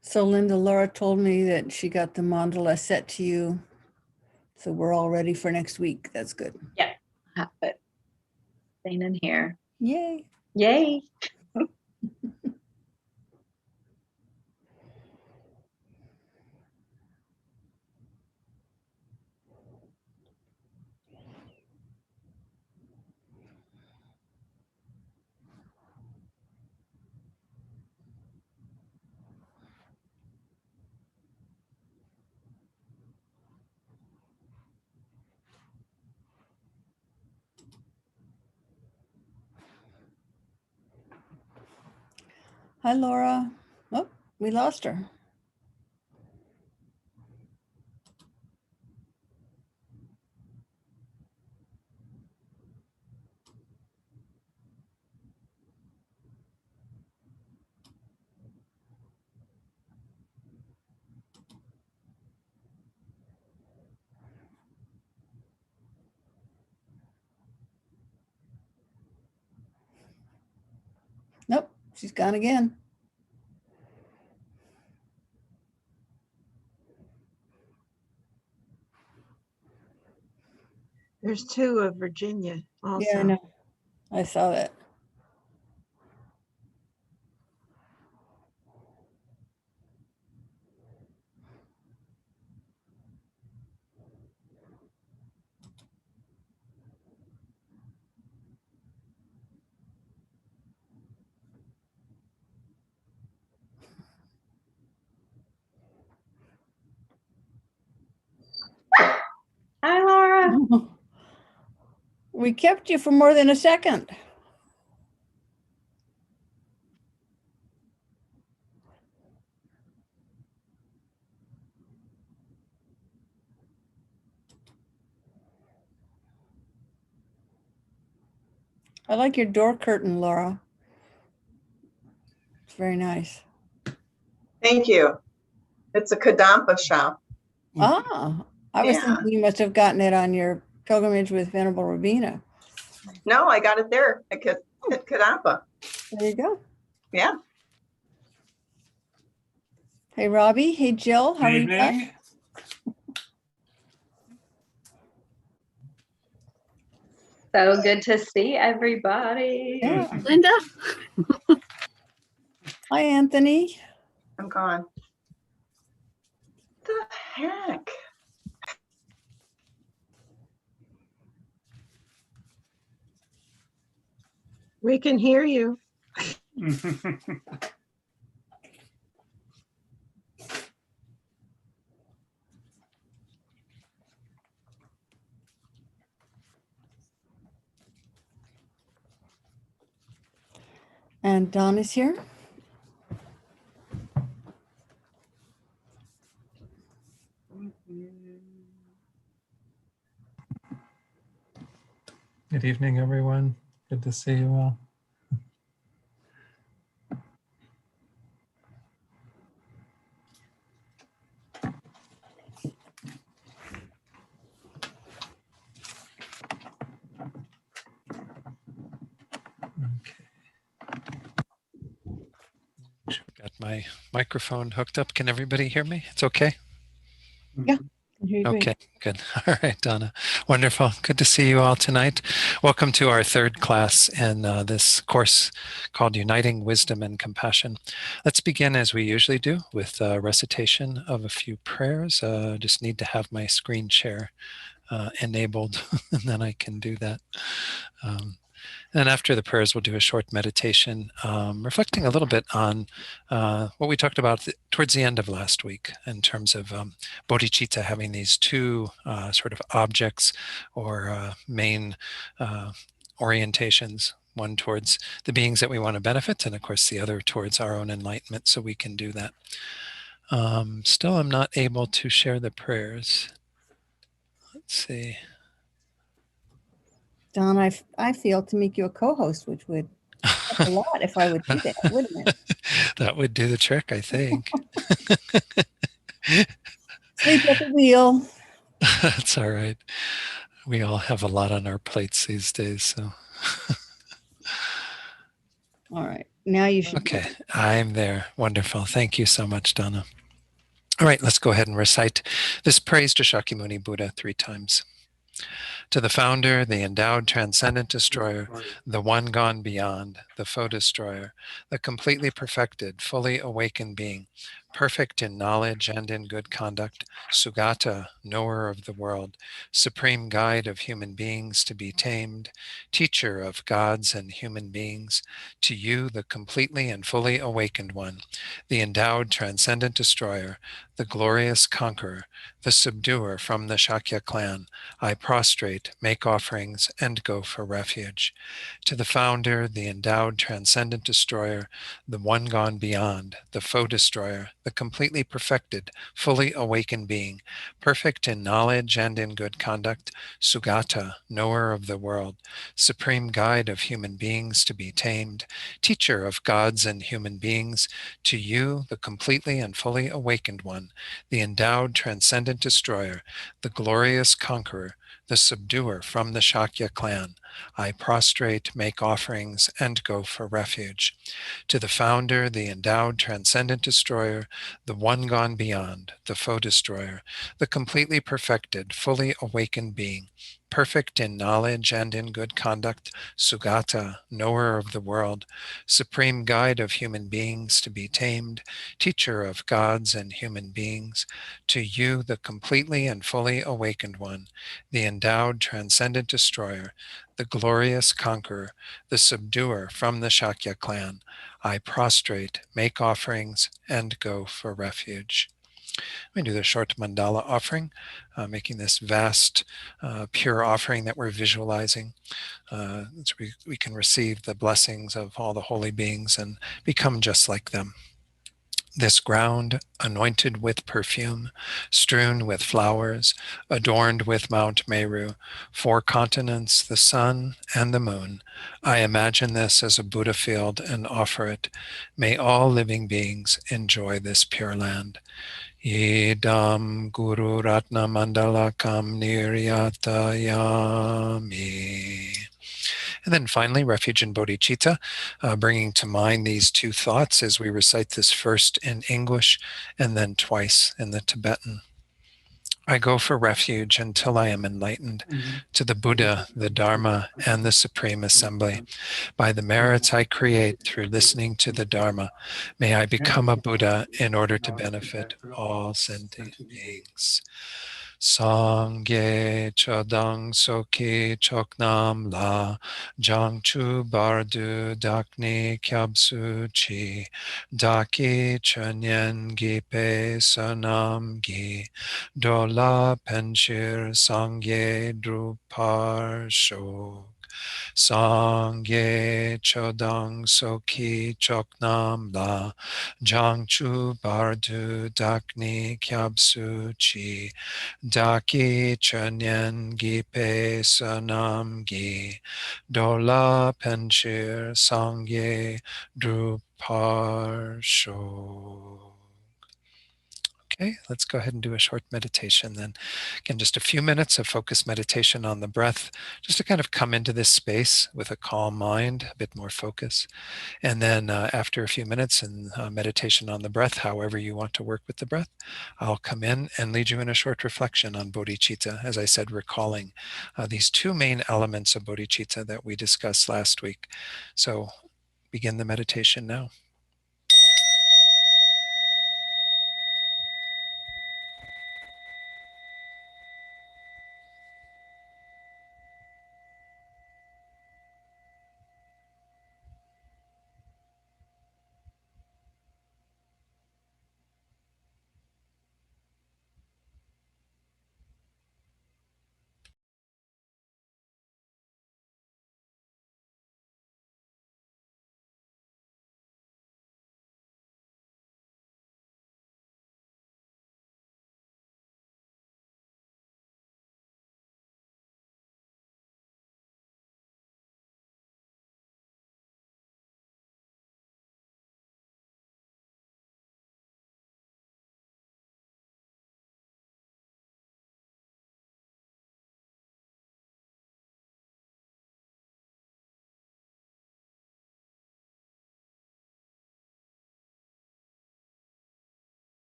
So Linda, Laura told me that she got the mandala set to you. So we're all ready for next week. That's good. Yeah, have it. Staying in here. Yay. Yay. Hi, Laura. Oh, we lost her. Nope, she's gone again. There's two of Virginia also. Yeah, I know. I saw that. Hi, Laura. We kept you for more than a second. I like your door curtain, Laura. It's very nice. Thank you. It's a Kadampa shop. Ah, I was Yeah. thinking you must have gotten it on your pilgrimage with Venerable Rabina. No, I got it there at Kadampa. There you go. Yeah. Hey, Robbie. Hey, Jill. How are you guys? Evening. So good to see everybody. Yeah. Linda? Hi, Anthony. I'm gone. The heck? We can hear you. And Don is here. Good evening, everyone. Good to see you all. Got my microphone hooked up. Can everybody hear me? It's okay? Yeah. Okay, good. All right, Donna. Wonderful. Good to see you all tonight. Welcome to our third class in this course called Uniting Wisdom and Compassion. Let's begin as we usually do with a recitation of a few prayers. Just need to have my screen share enabled and then I can do that. And after the prayers, we'll do a short meditation, reflecting a little bit on what we talked about towards the end of last week in terms of bodhicitta having these two sort of objects or main orientations, one towards the beings that we want to benefit, and of course the other towards our own enlightenment, so we can do that. Still, I'm not able to share the prayers. Let's see. Don, I feel to make you a co-host, which would help a lot if I would do that, wouldn't it? That would do the trick, I think. Sleep at the wheel. That's all right. We all have a lot on our plates these days, so. All right. Now you should. Okay, I'm there. Wonderful. Thank you so much, Donna. All right, let's go ahead and recite this praise to Shakyamuni Buddha 3 times. To the founder, the endowed transcendent destroyer, the one gone beyond, the foe destroyer, the completely perfected, fully awakened being, perfect in knowledge and in good conduct, Sugata, knower of the world, supreme guide of human beings to be tamed, teacher of gods and human beings, to you, the completely and fully awakened one, the endowed transcendent destroyer, the glorious conqueror, the subduer from the Shakya clan, I prostrate, make offerings, and go for refuge. To the founder, the endowed transcendent destroyer, the one gone beyond, the foe destroyer, the completely perfected, fully awakened being, perfect in knowledge and in good conduct, Sugata, knower of the world, supreme guide of human beings to be tamed, teacher of gods and human beings, to you, the completely and fully awakened one, the endowed transcendent destroyer, the glorious conqueror, the subduer from the Shakya clan, I prostrate, make offerings, and go for refuge. To the founder, the endowed transcendent destroyer, the one gone beyond, the foe destroyer, the completely perfected, fully awakened being, perfect in knowledge and in good conduct, Sugata, knower of the world, supreme guide of human beings to be tamed, teacher of gods and human beings, to you, the completely and fully awakened one, the endowed transcendent destroyer, the glorious conqueror, the subduer from the Shakya clan, I prostrate, make offerings, and go for refuge. We do the short mandala offering, making this vast, pure offering that we're visualizing. So we can receive the blessings of all the holy beings and become just like them. This ground, anointed with perfume, strewn with flowers, adorned with Mount Meru, 4 continents, the sun and the moon. I imagine this as a Buddha field and offer it. May all living beings enjoy this pure land. Idam Guru Ratna Mandalakam Niryatayami. And then finally, refuge in bodhicitta, bringing to mind these 2 thoughts as we recite this first in English and then twice in the Tibetan. I go for refuge until I am enlightened to the Buddha, the Dharma, and the Supreme Assembly. By the merits I create through listening to the Dharma, may I become a Buddha in order to benefit all sentient beings. Sangye chodang soki choknam la jangchu bardu dakni kyabsu chi daki chanyen gipe sanam gi dola penshir sangye drupar shok. Sangye chodang soki choknam la jangchu bardu dakni kyabsu chi daki chanyen gipe sanam gi dola penshir sangye drupar shok. Okay, let's go ahead and do a short meditation then. Again, just a few minutes of focused meditation on the breath, just to kind of come into this space with a calm mind, a bit more focus. And then after a few minutes in meditation on the breath, however you want to work with the breath, I'll come in and lead you in a short reflection on bodhicitta, as I said, recalling these 2 main elements of bodhicitta that we discussed last week. So begin the meditation now.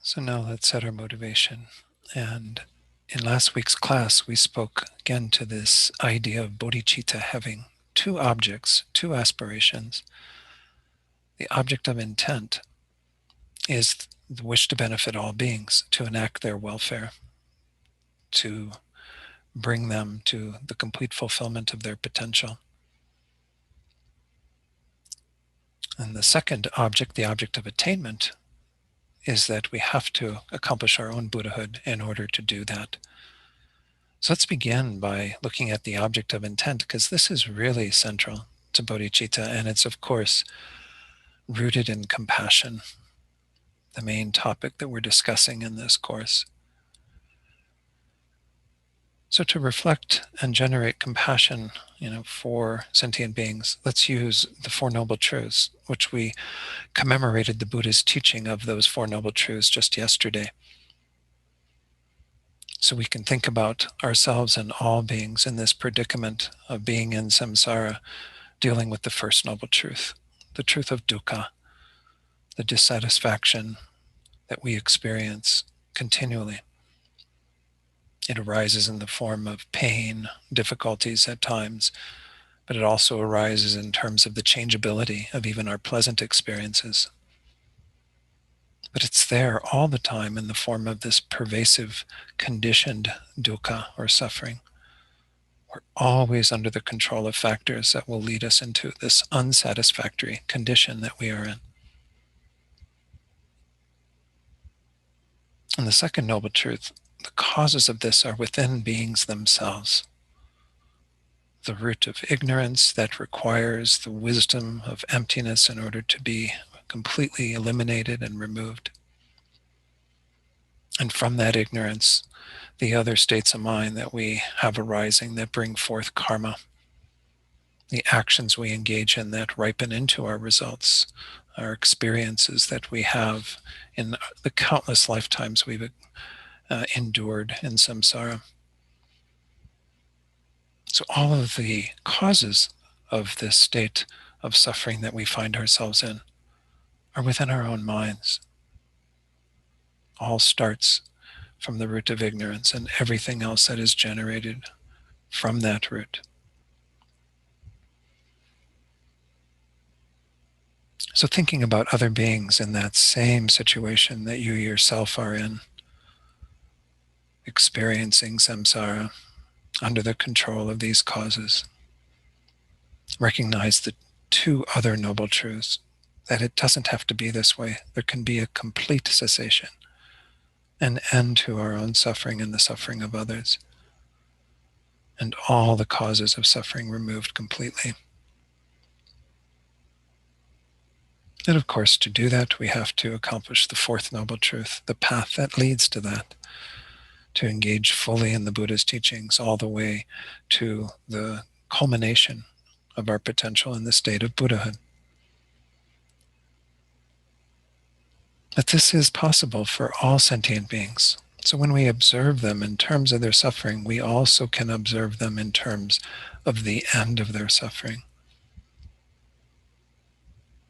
So now let's set our motivation. And in last week's class, we spoke again to this idea of bodhicitta having two objects, two aspirations. The object of intent is the wish to benefit all beings, to enact their welfare, to bring them to the complete fulfillment of their potential. And the second object, the object of attainment, is that we have to accomplish our own Buddhahood in order to do that. So let's begin by looking at the object of intent, because this is really central to bodhicitta, and it's of course rooted in compassion, the main topic that we're discussing in this course. So to reflect and generate compassion, for sentient beings, let's use the Four Noble Truths, which we commemorated the Buddha's teaching of those Four Noble Truths just yesterday. So we can think about ourselves and all beings in this predicament of being in samsara, dealing with the first noble truth, the truth of dukkha, the dissatisfaction that we experience continually. It arises in the form of pain, difficulties at times, but it also arises in terms of the changeability of even our pleasant experiences. But it's there all the time in the form of this pervasive, conditioned dukkha or suffering. We're always under the control of factors that will lead us into this unsatisfactory condition that we are in. And the second noble truth, the causes of this are within beings themselves. The root of ignorance that requires the wisdom of emptiness in order to be completely eliminated and removed. And from that ignorance, the other states of mind that we have arising that bring forth karma, the actions we engage in that ripen into our results, our experiences that we have in the countless lifetimes we've endured in samsara. So all of the causes of this state of suffering that we find ourselves in are within our own minds. All starts from the root of ignorance and everything else that is generated from that root. So thinking about other beings in that same situation that you yourself are in, experiencing samsara under the control of these causes, recognize the two other noble truths, that it doesn't have to be this way. There can be a complete cessation, an end to our own suffering and the suffering of others, and all the causes of suffering removed completely. And of course, to do that, we have to accomplish the fourth noble truth, the path that leads to that, to engage fully in the Buddha's teachings all the way to the culmination of our potential in the state of Buddhahood. But this is possible for all sentient beings. So when we observe them in terms of their suffering, we also can observe them in terms of the end of their suffering.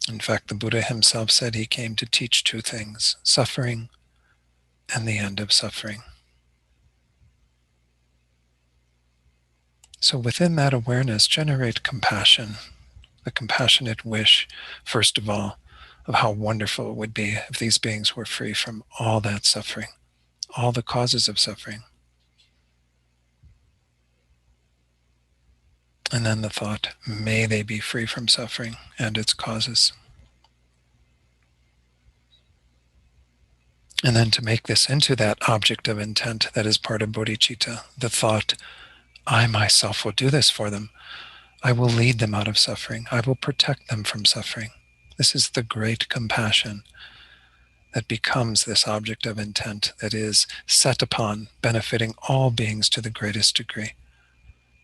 In fact, the Buddha himself said he came to teach two things, suffering and the end of suffering. So within that awareness, generate compassion, the compassionate wish, first of all, of how wonderful it would be if these beings were free from all that suffering, all the causes of suffering. And then the thought, may they be free from suffering and its causes. And then to make this into that object of intent that is part of bodhicitta, the thought, I myself will do this for them. I will lead them out of suffering. I will protect them from suffering. This is the great compassion that becomes this object of intent that is set upon benefiting all beings to the greatest degree,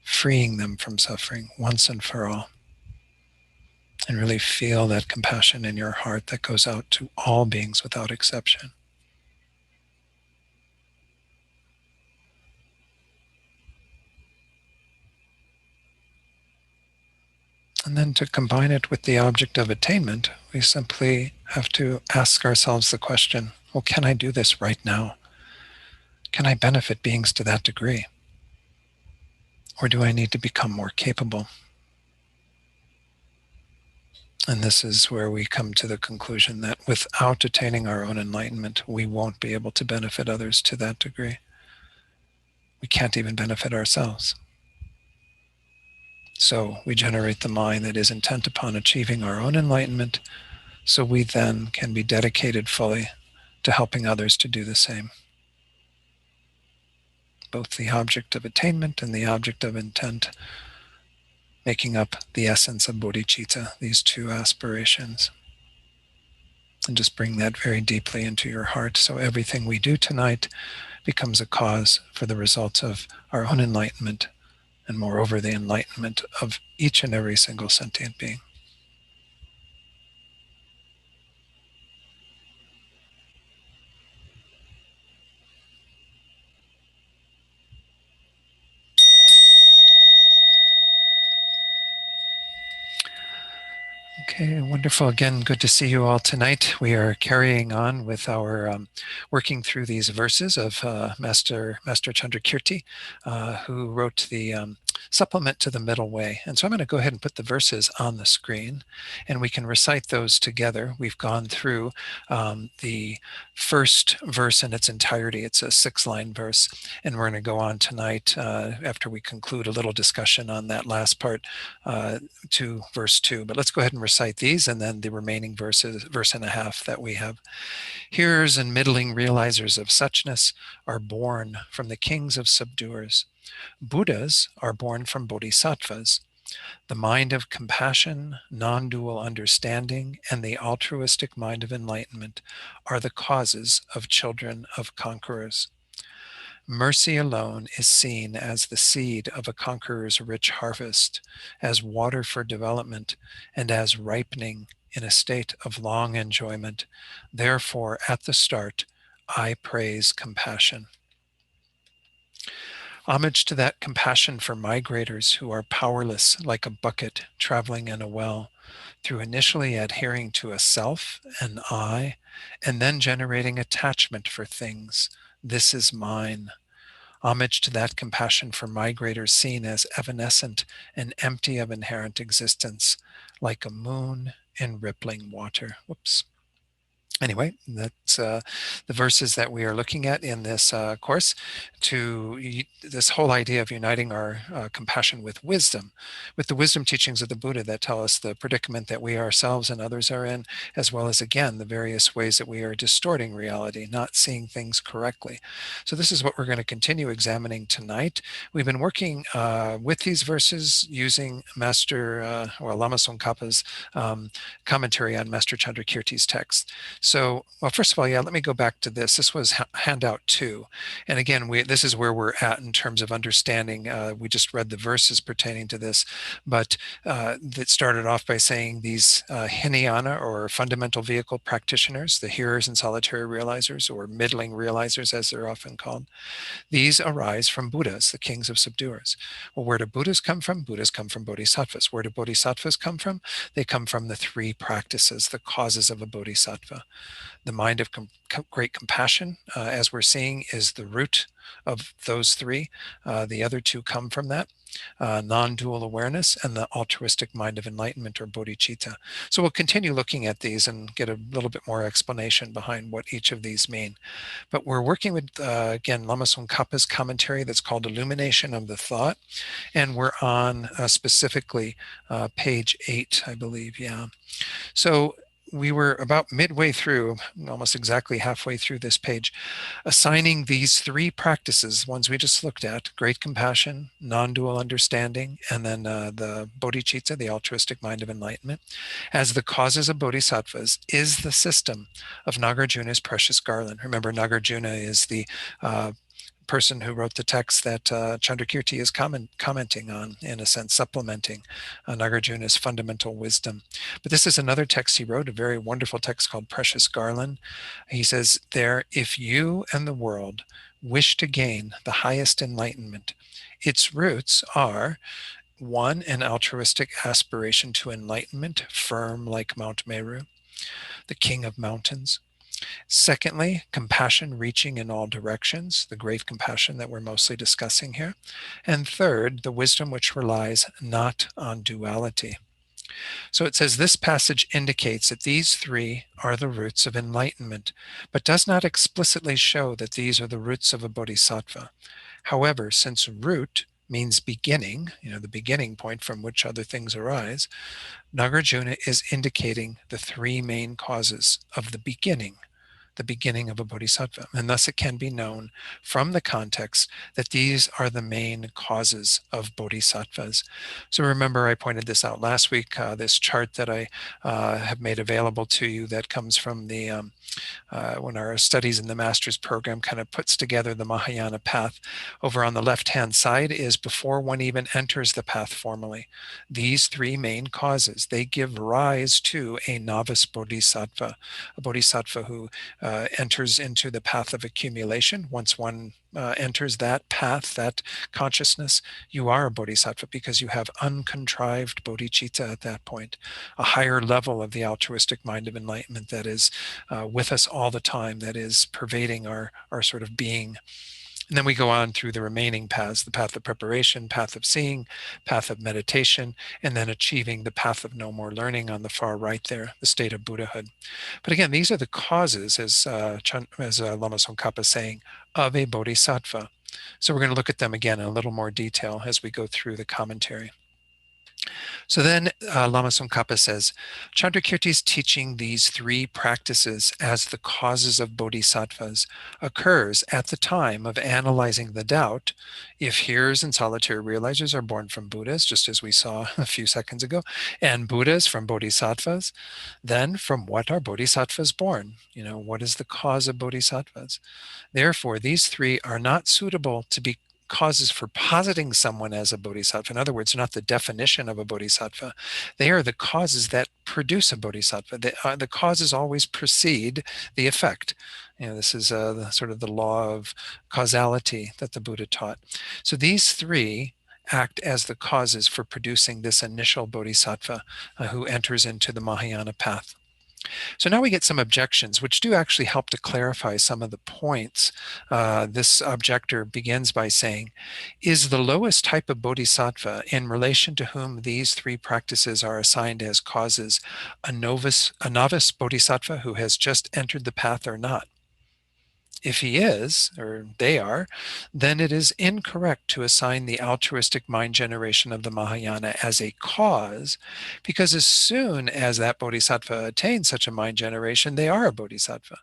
freeing them from suffering once and for all. And really feel that compassion in your heart that goes out to all beings without exception. And then to combine it with the object of attainment, we simply have to ask ourselves the question, Well, can I do this right now? Can I benefit beings to that degree? Or do I need to become more capable? And this is where we come to the conclusion that without attaining our own enlightenment, we won't be able to benefit others to that degree. We can't even benefit ourselves. So we generate the mind that is intent upon achieving our own enlightenment, so we then can be dedicated fully to helping others to do the same. Both the object of attainment and the object of intent making up the essence of bodhicitta, these two aspirations. And just bring that very deeply into your heart, so everything we do tonight becomes a cause for the results of our own enlightenment, and moreover the enlightenment of each and every single sentient being. Okay, wonderful. Again, good to see you all tonight. We are carrying on with our working through these verses of Master Chandrakirti, who wrote the supplement to the Middle Way. And so I'm going to go ahead and put the verses on the screen, and we can recite those together. We've gone through the first verse in its entirety. It's a 6-line verse, and we're going to go on tonight after we conclude a little discussion on that last part to verse 2. But let's go ahead and recite these, and then the remaining verses, verse and a half that we have. Hearers and middling realizers of suchness are born from the kings of subduers. Buddhas are born from bodhisattvas. The mind of compassion, non-dual understanding, and the altruistic mind of enlightenment are the causes of children of conquerors. Mercy alone is seen as the seed of a conqueror's rich harvest, as water for development, and as ripening in a state of long enjoyment. Therefore, at the start, I praise compassion. Homage to that compassion for migrators who are powerless like a bucket traveling in a well, through initially adhering to a self, an I, and then generating attachment for things. This is mine. Homage to that compassion for migrators seen as evanescent and empty of inherent existence, like a moon in rippling water. Whoops. Anyway, that's the verses that we are looking at in this course, to this whole idea of uniting our compassion with wisdom, with the wisdom teachings of the Buddha that tell us the predicament that we ourselves and others are in, as well as, again, the various ways that we are distorting reality, not seeing things correctly. So this is what we're going to continue examining tonight. We've been working with these verses using Lama Tsongkhapa's commentary on Master Chandrakirti's text. So, well, first of all, let me go back to this. This was handout 2. And again, this is where we're at in terms of understanding. We just read the verses pertaining to this, but that started off by saying these Hinayana, or fundamental vehicle practitioners, the hearers and solitary realizers, or middling realizers as they're often called, these arise from Buddhas, the kings of subduers. Well, where do Buddhas come from? Buddhas come from bodhisattvas. Where do bodhisattvas come from? They come from the 3 practices, the causes of a bodhisattva. The mind of great compassion, as we're seeing, is the root of those 3. The other 2 come from that. Non-dual awareness and the altruistic mind of enlightenment, or bodhicitta. So we'll continue looking at these and get a little bit more explanation behind what each of these mean. But we're working with, again, Lama Tsongkhapa's commentary that's called Illumination of the Thought. And we're on specifically page 8, I believe. Yeah. So we were about midway through, almost exactly halfway through this page, assigning these 3 practices, ones we just looked at: great compassion, non-dual understanding, and then the bodhicitta, the altruistic mind of enlightenment, as the causes of bodhisattvas, is the system of Nagarjuna's precious garland. Remember, Nagarjuna is the person who wrote the text that Chandrakirti is commenting on, in a sense, supplementing Nagarjuna's fundamental wisdom. But this is another text he wrote, a very wonderful text called Precious Garland. He says there, if you and the world wish to gain the highest enlightenment, its roots are: 1, an altruistic aspiration to enlightenment, firm like Mount Meru, the king of mountains. Secondly, compassion reaching in all directions, the great compassion that we're mostly discussing here. And third, the wisdom which relies not on duality. So it says this passage indicates that these three are the roots of enlightenment, but does not explicitly show that these are the roots of a bodhisattva. However, since root means beginning, the beginning point from which other things arise, Nagarjuna is indicating the three main causes of the beginning of a bodhisattva. And thus it can be known from the context that these are the main causes of bodhisattvas. So remember, I pointed this out last week, this chart that I have made available to you that comes from the when our studies in the master's program kind of puts together the Mahayana path. Over on the left-hand side is before one even enters the path formally. These three main causes, they give rise to a novice bodhisattva, a bodhisattva who enters into the path of accumulation. Once one enters that path, that consciousness, you are a bodhisattva because you have uncontrived bodhicitta at that point, a higher level of the altruistic mind of enlightenment that is with us all the time, that is pervading our sort of being. And then we go on through the remaining paths, the path of preparation, path of seeing, path of meditation, and then achieving the path of no more learning on the far right there, the state of Buddhahood. But again, these are the causes, as Lama Tsongkhapa is saying, of a bodhisattva. So we're going to look at them again in a little more detail as we go through the commentary. So then Lama Tsongkhapa says, Chandrakirti's teaching these three practices as the causes of bodhisattvas occurs at the time of analyzing the doubt if hearers and solitary realizers are born from Buddhas, just as we saw a few seconds ago, and Buddhas from bodhisattvas, then from what are bodhisattvas born? What is the cause of bodhisattvas? Therefore, these three are not suitable to be causes for positing someone as a bodhisattva. In other words, they're not the definition of a bodhisattva. They are the causes that produce a bodhisattva. The causes always precede the effect. This is sort of the law of causality that the Buddha taught. So these three act as the causes for producing this initial bodhisattva who enters into the Mahayana path. So now we get some objections, which do actually help to clarify some of the points. This objector begins by saying, is the lowest type of bodhisattva in relation to whom these three practices are assigned as causes a novice bodhisattva who has just entered the path or not? If he is, or they are, then it is incorrect to assign the altruistic mind generation of the Mahayana as a cause, because as soon as that bodhisattva attains such a mind generation, they are a bodhisattva.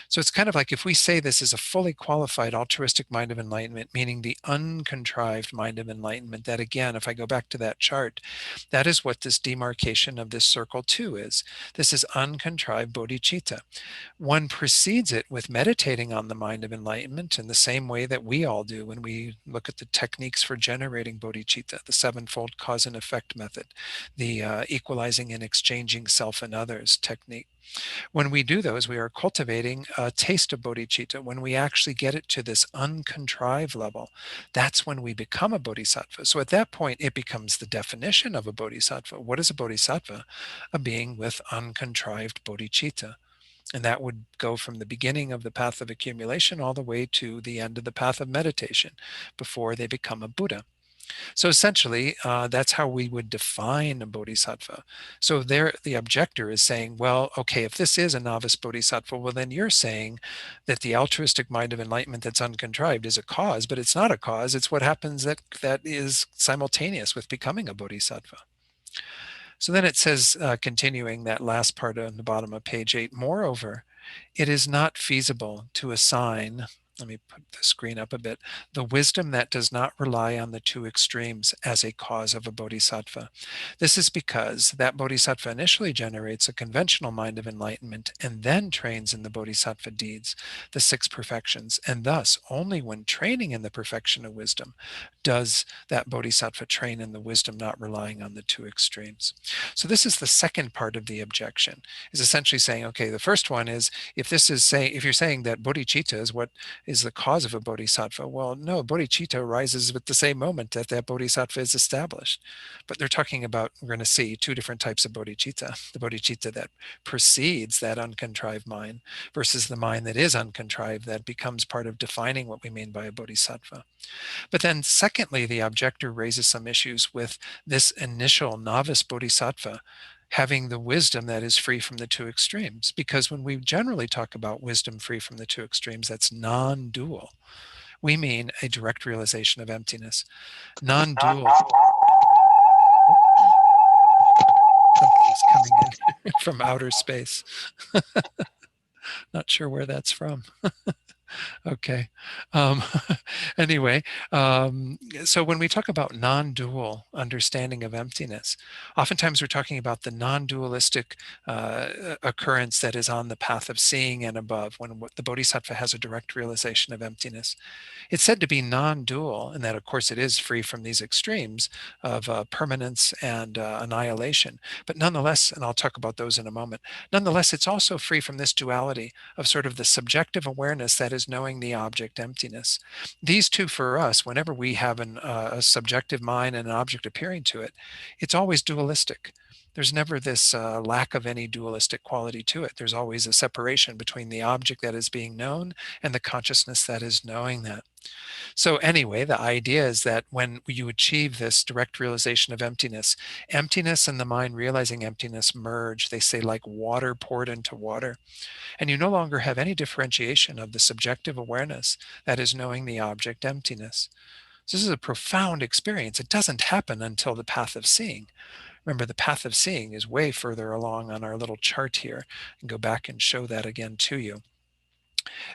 So it's kind of like if we say this is a fully qualified altruistic mind of enlightenment, meaning the uncontrived mind of enlightenment, that again, if I go back to that chart, that is what this demarcation of this circle 2 is. This is uncontrived bodhicitta. One precedes it with meditating on the mind of enlightenment in the same way that we all do when we look at the techniques for generating bodhicitta, the sevenfold cause and effect method, the equalizing and exchanging self and others technique. When we do those, we are cultivating a taste of bodhicitta. When we actually get it to this uncontrived level, that's when we become a bodhisattva. So at that point, it becomes the definition of a bodhisattva. What is a bodhisattva? A being with uncontrived bodhicitta. And that would go from the beginning of the path of accumulation all the way to the end of the path of meditation before they become a Buddha. So essentially, that's how we would define a bodhisattva. So there, the objector is saying, well, okay, if this is a novice bodhisattva, well, then you're saying that the altruistic mind of enlightenment that's uncontrived is a cause, but it's not a cause. It's what happens that is simultaneous with becoming a bodhisattva. So then it says, continuing that last part on the bottom of page 8, moreover, it is not feasible to assign, let me put the screen up a bit, the wisdom that does not rely on the two extremes as a cause of a bodhisattva. This is because that bodhisattva initially generates a conventional mind of enlightenment and then trains in the bodhisattva deeds, the 6 perfections. And thus, only when training in the perfection of wisdom does that bodhisattva train in the wisdom not relying on the two extremes. So this is the second part of the objection, is essentially saying, okay, the first one is, if you're saying that bodhicitta is what is the cause of a bodhisattva. Well, no, bodhicitta arises at the same moment that that bodhisattva is established. But they're talking about, we're going to see two different types of bodhicitta. The bodhicitta that precedes that uncontrived mind versus the mind that is uncontrived that becomes part of defining what we mean by a bodhisattva. But then secondly, the objector raises some issues with this initial novice bodhisattva having the wisdom that is free from the two extremes. Because when we generally talk about wisdom free from the two extremes, that's non-dual. We mean a direct realization of emptiness. Non-dual. Something's coming in from outer space. Not sure where that's from. Okay. Um, anyway, so when we talk about non-dual understanding of emptiness, oftentimes we're talking about the non-dualistic occurrence that is on the path of seeing and above, when the bodhisattva has a direct realization of emptiness. It's said to be non-dual, and that, of course, it is free from these extremes of permanence and annihilation. But nonetheless, and I'll talk about those in a moment, nonetheless, it's also free from this duality of sort of the subjective awareness that is knowing the object emptiness. These two, for us, whenever we have a subjective mind and an object appearing to it, it's always dualistic. There's never this lack of any dualistic quality to it. There's always a separation between the object that is being known and the consciousness that is knowing that. So anyway, the idea is that when you achieve this direct realization of emptiness, emptiness and the mind realizing emptiness merge. They say like water poured into water. And you no longer have any differentiation of the subjective awareness that is knowing the object emptiness. So this is a profound experience. It doesn't happen until the path of seeing. Remember, the path of seeing is way further along on our little chart here. And go back and show that again to you.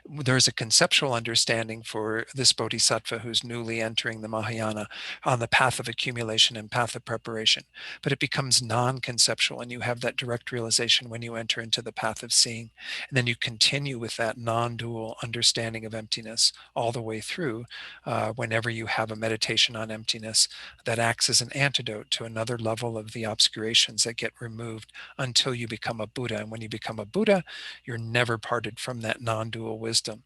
There's a conceptual understanding for this bodhisattva who's newly entering the Mahayana on the path of accumulation and path of preparation. But it becomes non-conceptual, and you have that direct realization when you enter into the path of seeing. And then you continue with that non-dual understanding of emptiness all the way through whenever you have a meditation on emptiness that acts as an antidote to another level of the obscurations that get removed until you become a Buddha. And when you become a Buddha, you're never parted from that non-dual wisdom.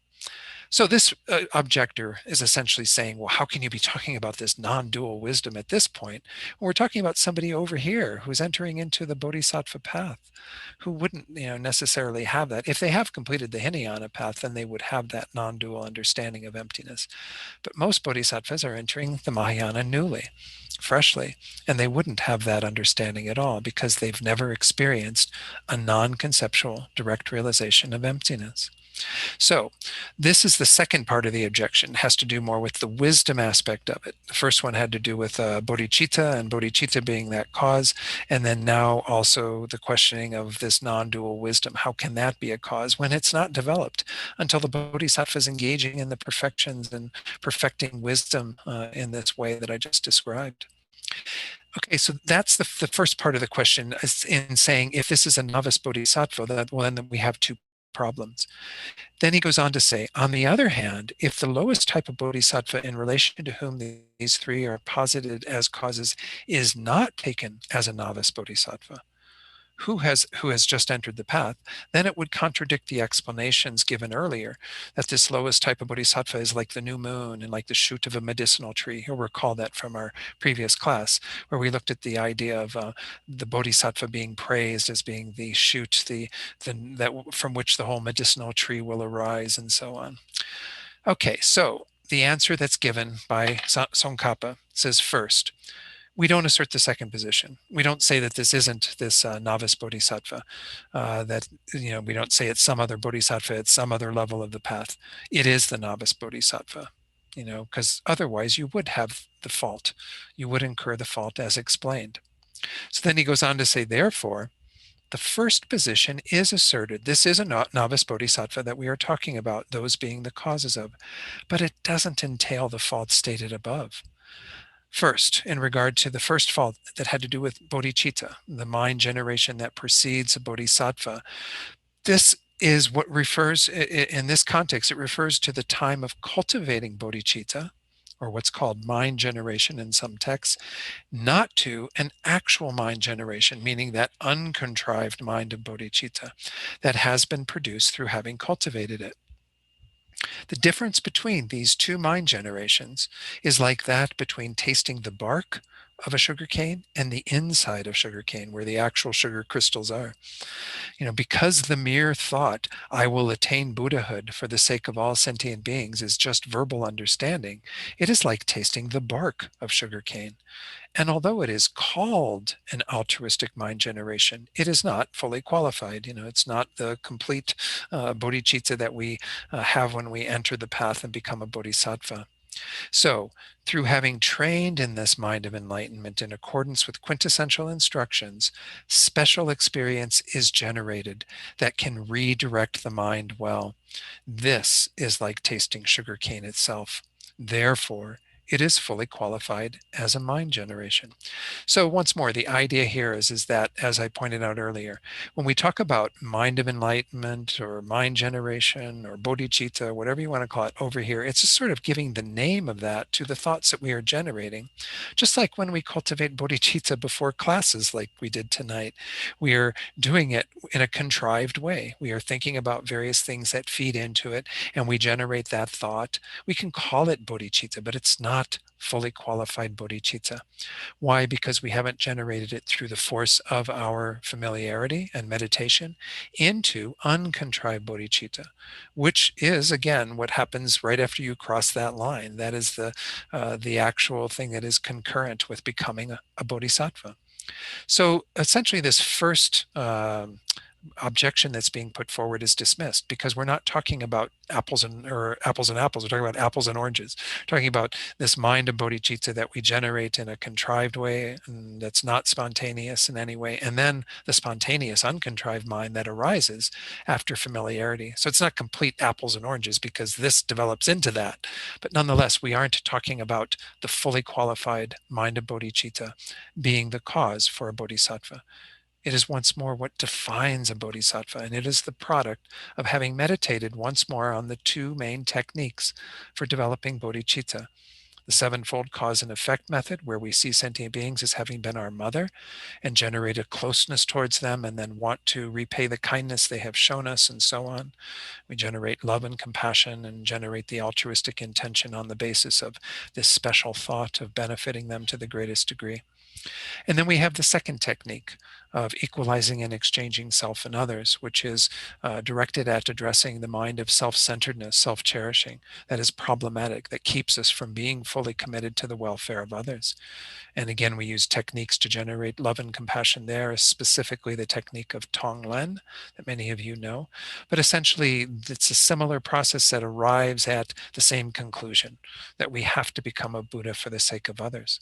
So this objector is essentially saying, well, how can you be talking about this non-dual wisdom at this point? Well, we're talking about somebody over here who's entering into the bodhisattva path, who wouldn't necessarily have that. If they have completed the Hinayana path, then they would have that non-dual understanding of emptiness. But most bodhisattvas are entering the Mahayana newly, freshly, and they wouldn't have that understanding at all because they've never experienced a non-conceptual direct realization of emptiness. So this is the second part of the objection. It has to do more with the wisdom aspect of it. The first one had to do with bodhicitta and bodhicitta being that cause. And then now also the questioning of this non-dual wisdom. How can that be a cause when it's not developed until the bodhisattva is engaging in the perfections and perfecting wisdom in this way that I just described? Okay, so that's the first part of the question in saying if this is a novice bodhisattva, then we have two problems. Then he goes on to say, on the other hand, if the lowest type of bodhisattva in relation to whom these three are posited as causes is not taken as a novice bodhisattva, who has just entered the path, then it would contradict the explanations given earlier that this lowest type of bodhisattva is like the new moon and like the shoot of a medicinal tree. You'll recall that from our previous class, where we looked at the idea of the bodhisattva being praised as being the shoot, that from which the whole medicinal tree will arise, and so on. Okay, so the answer that's given by Tsongkhapa says, first, we don't assert the second position. We don't say that this isn't this novice bodhisattva, that, we don't say it's some other bodhisattva at some other level of the path. It is the novice bodhisattva, because otherwise you would have the fault. You would incur the fault as explained. So then he goes on to say, therefore, the first position is asserted. This is a novice bodhisattva that we are talking about, those being the causes of, but it doesn't entail the fault stated above. First, in regard to the first fault that had to do with bodhicitta, the mind generation that precedes a bodhisattva, this is what refers, in this context, it refers to the time of cultivating bodhicitta, or what's called mind generation in some texts, not to an actual mind generation, meaning that uncontrived mind of bodhicitta that has been produced through having cultivated it. The difference between these two mind generations is like that between tasting the bark of a sugar cane and the inside of sugar cane, where the actual sugar crystals are. Because the mere thought, I will attain Buddhahood for the sake of all sentient beings, is just verbal understanding, it is like tasting the bark of sugar cane. And although it is called an altruistic mind generation, it is not fully qualified. It's not the complete bodhicitta that we have when we enter the path and become a bodhisattva. So, through having trained in this mind of enlightenment in accordance with quintessential instructions, special experience is generated that can redirect the mind well. This is like tasting sugar cane itself. Therefore, it is fully qualified as a mind generation. So once more, the idea here is that, as I pointed out earlier, when we talk about mind of enlightenment or mind generation or bodhicitta, whatever you want to call it over here, it's just sort of giving the name of that to the thoughts that we are generating. Just like when we cultivate bodhicitta before classes like we did tonight, we are doing it in a contrived way. We are thinking about various things that feed into it, and we generate that thought. We can call it bodhicitta, but it's not fully qualified bodhicitta. Why? Because we haven't generated it through the force of our familiarity and meditation into uncontrived bodhicitta, which is, again, what happens right after you cross that line. That is the actual thing that is concurrent with becoming a bodhisattva. So essentially, this first objection that's being put forward is dismissed, because we're not talking about apples and apples. We're talking about apples and oranges. We're talking about this mind of bodhicitta that we generate in a contrived way, and that's not spontaneous in any way, and then the spontaneous, uncontrived mind that arises after familiarity. So it's not complete apples and oranges, because this develops into that. But nonetheless, we aren't talking about the fully qualified mind of bodhicitta being the cause for a bodhisattva. It is once more what defines a bodhisattva, and it is the product of having meditated once more on the two main techniques for developing bodhicitta. The sevenfold cause and effect method, where we see sentient beings as having been our mother and generate a closeness towards them and then want to repay the kindness they have shown us, and so on. We generate love and compassion and generate the altruistic intention on the basis of this special thought of benefiting them to the greatest degree. And then we have the second technique of equalizing and exchanging self and others, which is directed at addressing the mind of self-centeredness, self-cherishing, that is problematic, that keeps us from being fully committed to the welfare of others. And again, we use techniques to generate love and compassion there, specifically the technique of Tonglen that many of you know. But essentially, it's a similar process that arrives at the same conclusion, that we have to become a Buddha for the sake of others.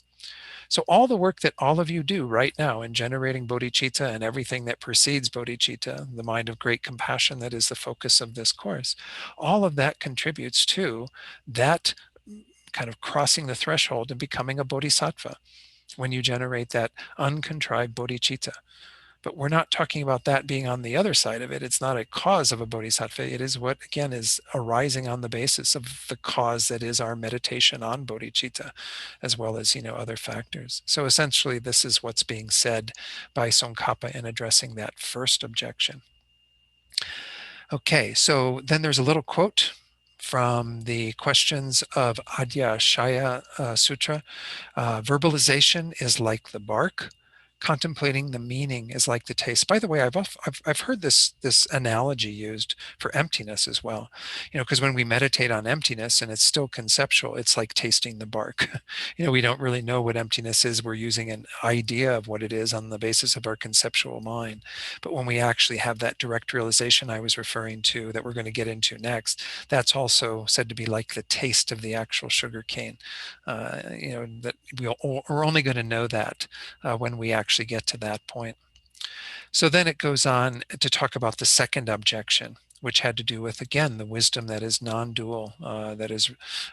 So all the work that all of you do right now in generating bodhicitta and everything that precedes bodhicitta, the mind of great compassion that is the focus of this course, all of that contributes to that kind of crossing the threshold and becoming a bodhisattva when you generate that uncontrived bodhicitta. But we're not talking about that being on the other side of it. It's not a cause of a bodhisattva. It is what, again, is arising on the basis of the cause that is our meditation on bodhicitta, as well as, other factors. So essentially, this is what's being said by Tsongkhapa in addressing that first objection. Okay, so then there's a little quote from the questions of Adya Shaya Sutra. Verbalization is like the bark. Contemplating the meaning is like the taste. By the way, I've heard this analogy used for emptiness as well. Because when we meditate on emptiness and it's still conceptual, it's like tasting the bark. We don't really know what emptiness is. We're using an idea of what it is on the basis of our conceptual mind. But when we actually have that direct realization I was referring to, that we're going to get into next, that's also said to be like the taste of the actual sugar cane. That we're only going to know that when we actually get to that point. So then it goes on to talk about the second objection, which had to do with, again, the wisdom that is non-dual, that is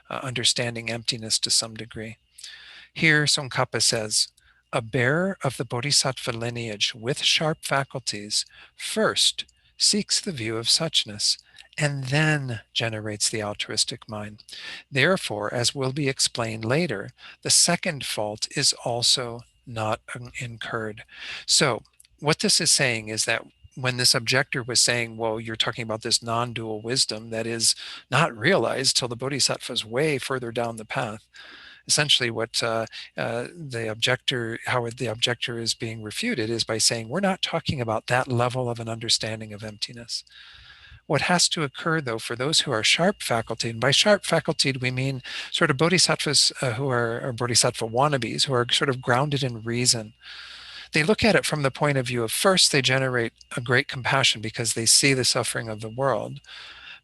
understanding emptiness to some degree. Here, Tsongkhapa says, a bearer of the bodhisattva lineage with sharp faculties first seeks the view of suchness and then generates the altruistic mind. Therefore, as will be explained later, the second fault is also not incurred. So what this is saying is that when this objector was saying, well, you're talking about this non-dual wisdom that is not realized till the bodhisattva is way further down the path. Essentially what how the objector is being refuted is by saying, we're not talking about that level of an understanding of emptiness. What has to occur, though, for those who are sharp faculty, and by sharp faculty we mean sort of bodhisattvas who are or bodhisattva wannabes, who are sort of grounded in reason. They look at it from the point of view of, first, they generate a great compassion because they see the suffering of the world.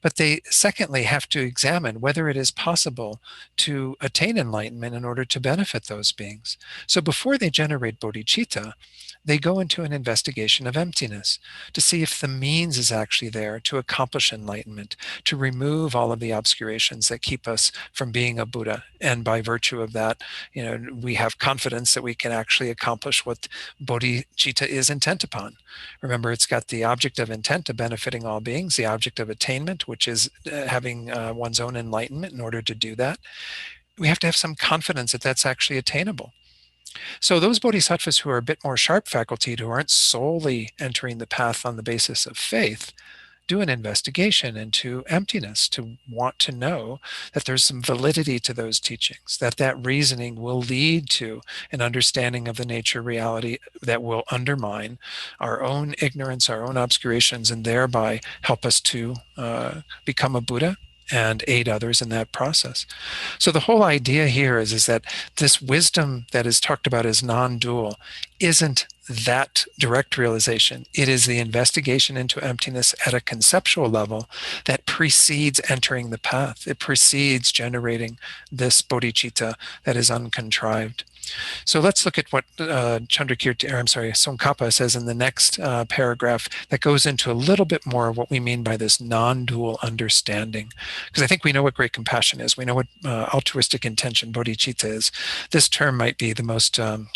But they, secondly, have to examine whether it is possible to attain enlightenment in order to benefit those beings. So before they generate bodhicitta, they go into an investigation of emptiness to see if the means is actually there to accomplish enlightenment, to remove all of the obscurations that keep us from being a Buddha. And by virtue of that, we have confidence that we can actually accomplish what bodhicitta is intent upon. Remember, it's got the object of intent of benefiting all beings, the object of attainment, which is having one's own enlightenment. In order to do that, we have to have some confidence that that's actually attainable. So those bodhisattvas who are a bit more sharp faculty, who aren't solely entering the path on the basis of faith, do an investigation into emptiness, to want to know that there's some validity to those teachings, that that reasoning will lead to an understanding of the nature of reality that will undermine our own ignorance, our own obscurations, and thereby help us to become a Buddha and aid others in that process. So the whole idea here is that this wisdom that is talked about as non-dual isn't that direct realization. It is the investigation into emptiness at a conceptual level that precedes entering the path. It precedes generating this bodhicitta that is uncontrived. So let's look at what Tsongkhapa says in the next paragraph that goes into a little bit more of what we mean by this non-dual understanding. Because I think we know what great compassion is. We know what altruistic intention, bodhicitta, is. This term might be the most one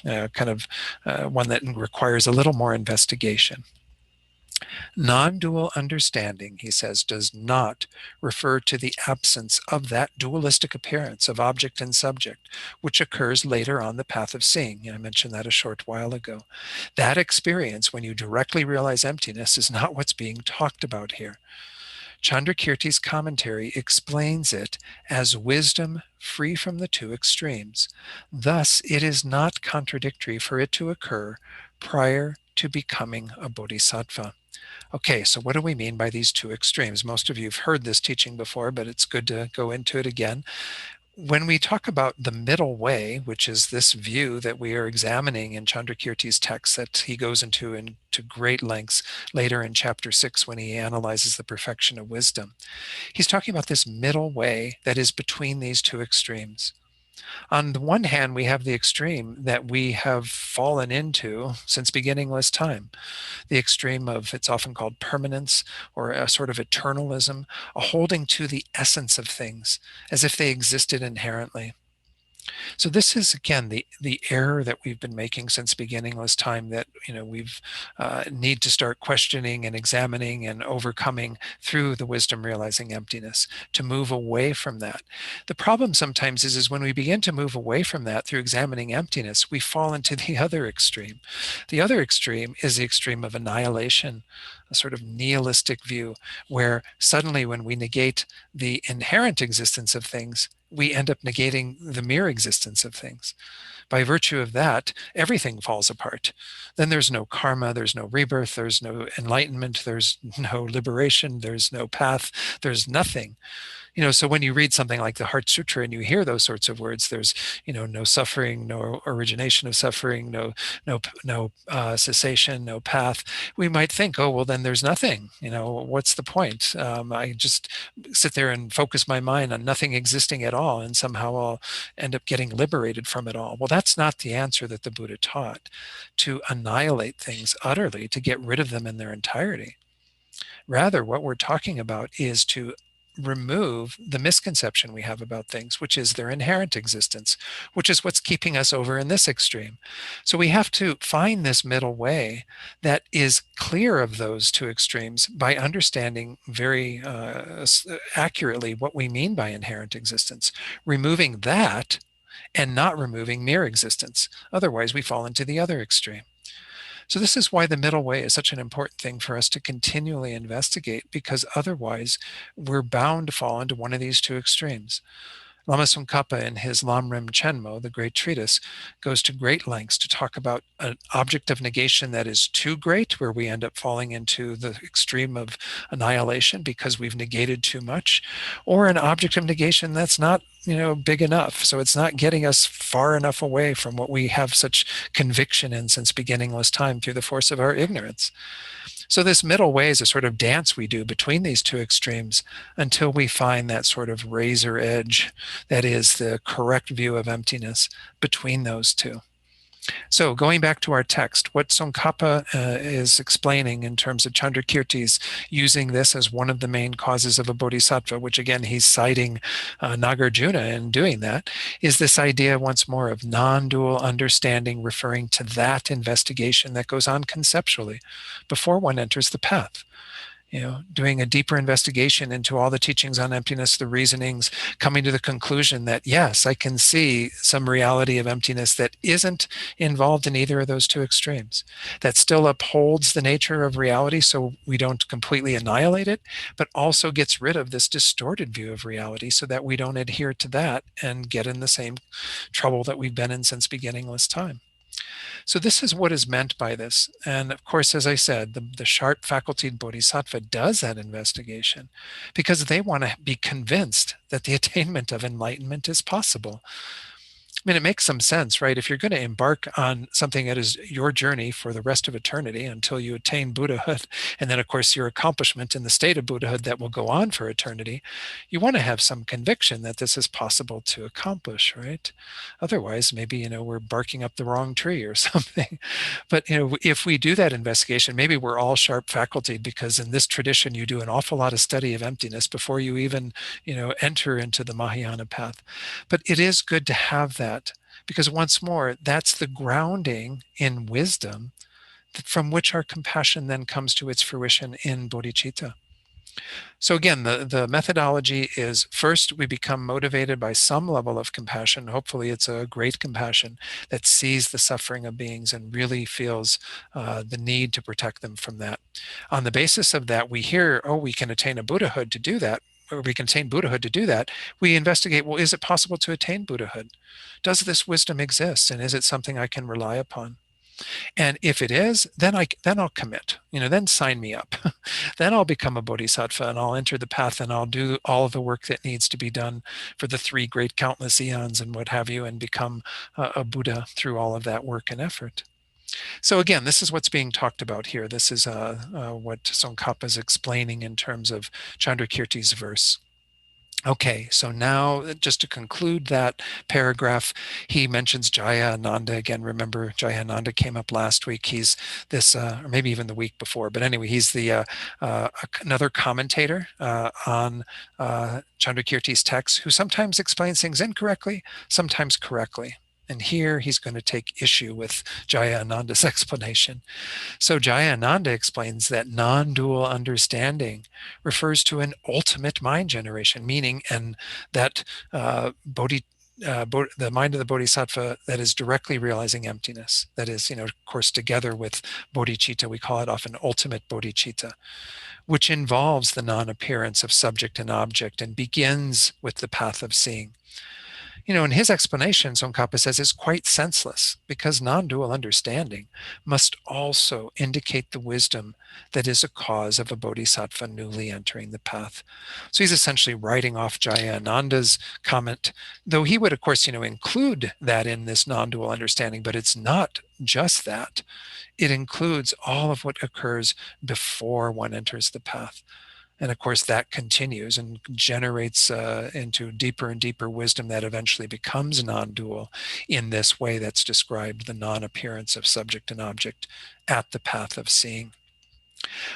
that requires a little more investigation. Non-dual understanding, he says, does not refer to the absence of that dualistic appearance of object and subject, which occurs later on the path of seeing. I mentioned that a short while ago. That experience, when you directly realize emptiness, is not what's being talked about here. Chandrakirti's commentary explains it as wisdom free from the two extremes. Thus, it is not contradictory for it to occur prior to becoming a bodhisattva. Okay, so what do we mean by these two extremes? Most of you have heard this teaching before, but it's good to go into it again. When we talk about the middle way, which is this view that we are examining in Chandrakirti's text that he goes into great lengths later in chapter 6 when he analyzes the perfection of wisdom, he's talking about this middle way that is between these two extremes. On the one hand, we have the extreme that we have fallen into since beginningless time. The extreme of, it's often called permanence, or a sort of eternalism, a holding to the essence of things as if they existed inherently. So this is, again, the error that we've been making since beginningless time, that we've need to start questioning and examining and overcoming through the wisdom realizing emptiness, to move away from that. The problem sometimes is when we begin to move away from that through examining emptiness, we fall into the other extreme. The other extreme is the extreme of annihilation, a sort of nihilistic view, where suddenly when we negate the inherent existence of things, we end up negating the mere existence of things. By virtue of that, everything falls apart. Then there's no karma, there's no rebirth, there's no enlightenment, there's no liberation, there's no path, there's nothing. So when you read something like the Heart Sutra and you hear those sorts of words, there's, no suffering, no origination of suffering, no cessation, no path. We might think, oh, well, then there's nothing. What's the point? I just sit there and focus my mind on nothing existing at all, and somehow I'll end up getting liberated from it all. Well, that's not the answer that the Buddha taught, to annihilate things utterly, to get rid of them in their entirety. Rather, what we're talking about is to remove the misconception we have about things, which is their inherent existence, which is what's keeping us over in this extreme. So we have to find this middle way that is clear of those two extremes by understanding very accurately what we mean by inherent existence, removing that and not removing mere existence. Otherwise, we fall into the other extreme. So this is why the middle way is such an important thing for us to continually investigate, because otherwise we're bound to fall into one of these two extremes. Lama Tsongkhapa in his Lamrim Chenmo, the great treatise, goes to great lengths to talk about an object of negation that is too great, where we end up falling into the extreme of annihilation because we've negated too much, or an object of negation that's not, big enough. So it's not getting us far enough away from what we have such conviction in since beginningless time through the force of our ignorance. So this middle way is a sort of dance we do between these two extremes until we find that sort of razor edge that is the correct view of emptiness between those two. So going back to our text, what Tsongkhapa is explaining in terms of Chandrakirti's using this as one of the main causes of a bodhisattva, which again, he's citing Nagarjuna in doing that, is this idea once more of non-dual understanding, referring to that investigation that goes on conceptually before one enters the path. Doing a deeper investigation into all the teachings on emptiness, the reasonings, coming to the conclusion that, yes, I can see some reality of emptiness that isn't involved in either of those two extremes, that still upholds the nature of reality so we don't completely annihilate it, but also gets rid of this distorted view of reality so that we don't adhere to that and get in the same trouble that we've been in since beginningless time. So this is what is meant by this. And of course, as I said, the sharp facultied bodhisattva does that investigation because they want to be convinced that the attainment of enlightenment is possible. I mean, it makes some sense, right? If you're going to embark on something that is your journey for the rest of eternity until you attain Buddhahood, and then, of course, your accomplishment in the state of Buddhahood that will go on for eternity, you want to have some conviction that this is possible to accomplish, right? Otherwise, maybe, we're barking up the wrong tree or something. But, if we do that investigation, maybe we're all sharp facultied because in this tradition, you do an awful lot of study of emptiness before you even, enter into the Mahayana path. But it is good to have that. Because once more, that's the grounding in wisdom from which our compassion then comes to its fruition in bodhicitta. So again, the methodology is first we become motivated by some level of compassion. Hopefully it's a great compassion that sees the suffering of beings and really feels the need to protect them from that. On the basis of that, we hear, we can attain a Buddhahood to do that, or we can attain Buddhahood to do that. We investigate, well, is it possible to attain Buddhahood? Does this wisdom exist? And is it something I can rely upon? And if it is, then I'll commit, then sign me up. Then I'll become a bodhisattva and I'll enter the path and I'll do all of the work that needs to be done for the 3 great countless eons and what have you, and become a Buddha through all of that work and effort. So again, this is what's being talked about here. This is what Tsongkhapa is explaining in terms of Chandrakirti's verse. Okay, so now just to conclude that paragraph, he mentions Jaya Ananda again. Remember, Jaya Ananda came up last week. He's this, or maybe even the week before, but anyway, he's the another commentator on Chandrakirti's text who sometimes explains things incorrectly, sometimes correctly. And here he's going to take issue with Jaya Ananda's explanation. So Jaya Ananda explains that non-dual understanding refers to an ultimate mind generation, meaning and that the mind of the bodhisattva that is directly realizing emptiness. That is, of course, together with bodhicitta, we call it often ultimate bodhicitta, which involves the non-appearance of subject and object and begins with the path of seeing. In his explanation, Tsongkhapa says it's quite senseless because non-dual understanding must also indicate the wisdom that is a cause of a bodhisattva newly entering the path. So he's essentially writing off Jaya Ananda's comment, though he would, of course, include that in this non-dual understanding, but it's not just that. It includes all of what occurs before one enters the path. And of course, that continues and generates into deeper and deeper wisdom that eventually becomes non-dual in this way that's described, the non-appearance of subject and object at the path of seeing.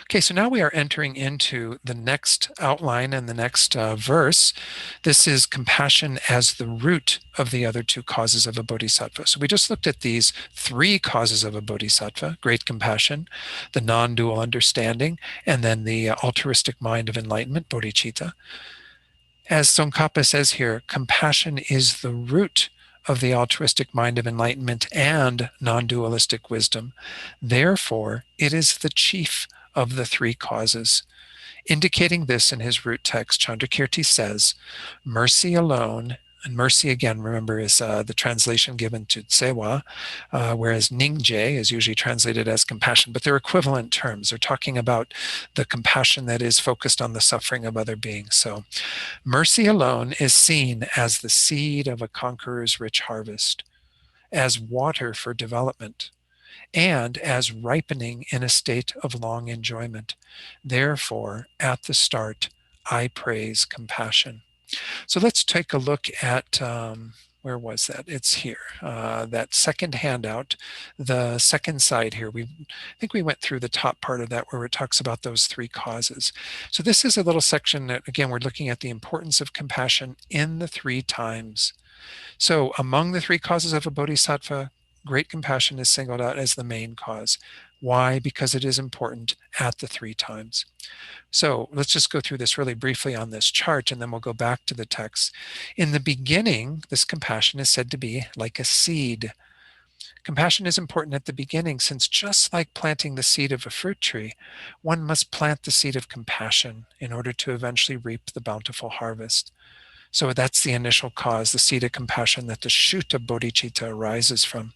Okay, so now we are entering into the next outline and the next verse. This is compassion as the root of the other 2 causes of a bodhisattva. So we just looked at these 3 causes of a bodhisattva: great compassion, the non-dual understanding, and then the altruistic mind of enlightenment, bodhicitta. As Tsongkhapa says here, compassion is the root of the altruistic mind of enlightenment and non-dualistic wisdom. Therefore, it is the chief of the three causes. Indicating this in his root text, Chandrakirti says, mercy alone, and mercy again, remember, is the translation given to tsewa, whereas ningje is usually translated as compassion, but they're equivalent terms. They're talking about the compassion that is focused on the suffering of other beings. So mercy alone is seen as the seed of a conqueror's rich harvest, as water for development, and as ripening in a state of long enjoyment. Therefore, at the start, I praise compassion. So let's take a look at, where was that? It's here, that second handout, the second side here. I think we went through the top part of that where it talks about those three causes. So this is a little section that, again, we're looking at the importance of compassion in the three times. So among the three causes of a bodhisattva, great compassion is singled out as the main cause. Why? Because it is important at the three times. So let's just go through this really briefly on this chart, and then we'll go back to the text. In the beginning, this compassion is said to be like a seed. Compassion is important at the beginning, since just like planting the seed of a fruit tree, one must plant the seed of compassion in order to eventually reap the bountiful harvest. So that's the initial cause, the seed of compassion that the shoot of bodhicitta arises from.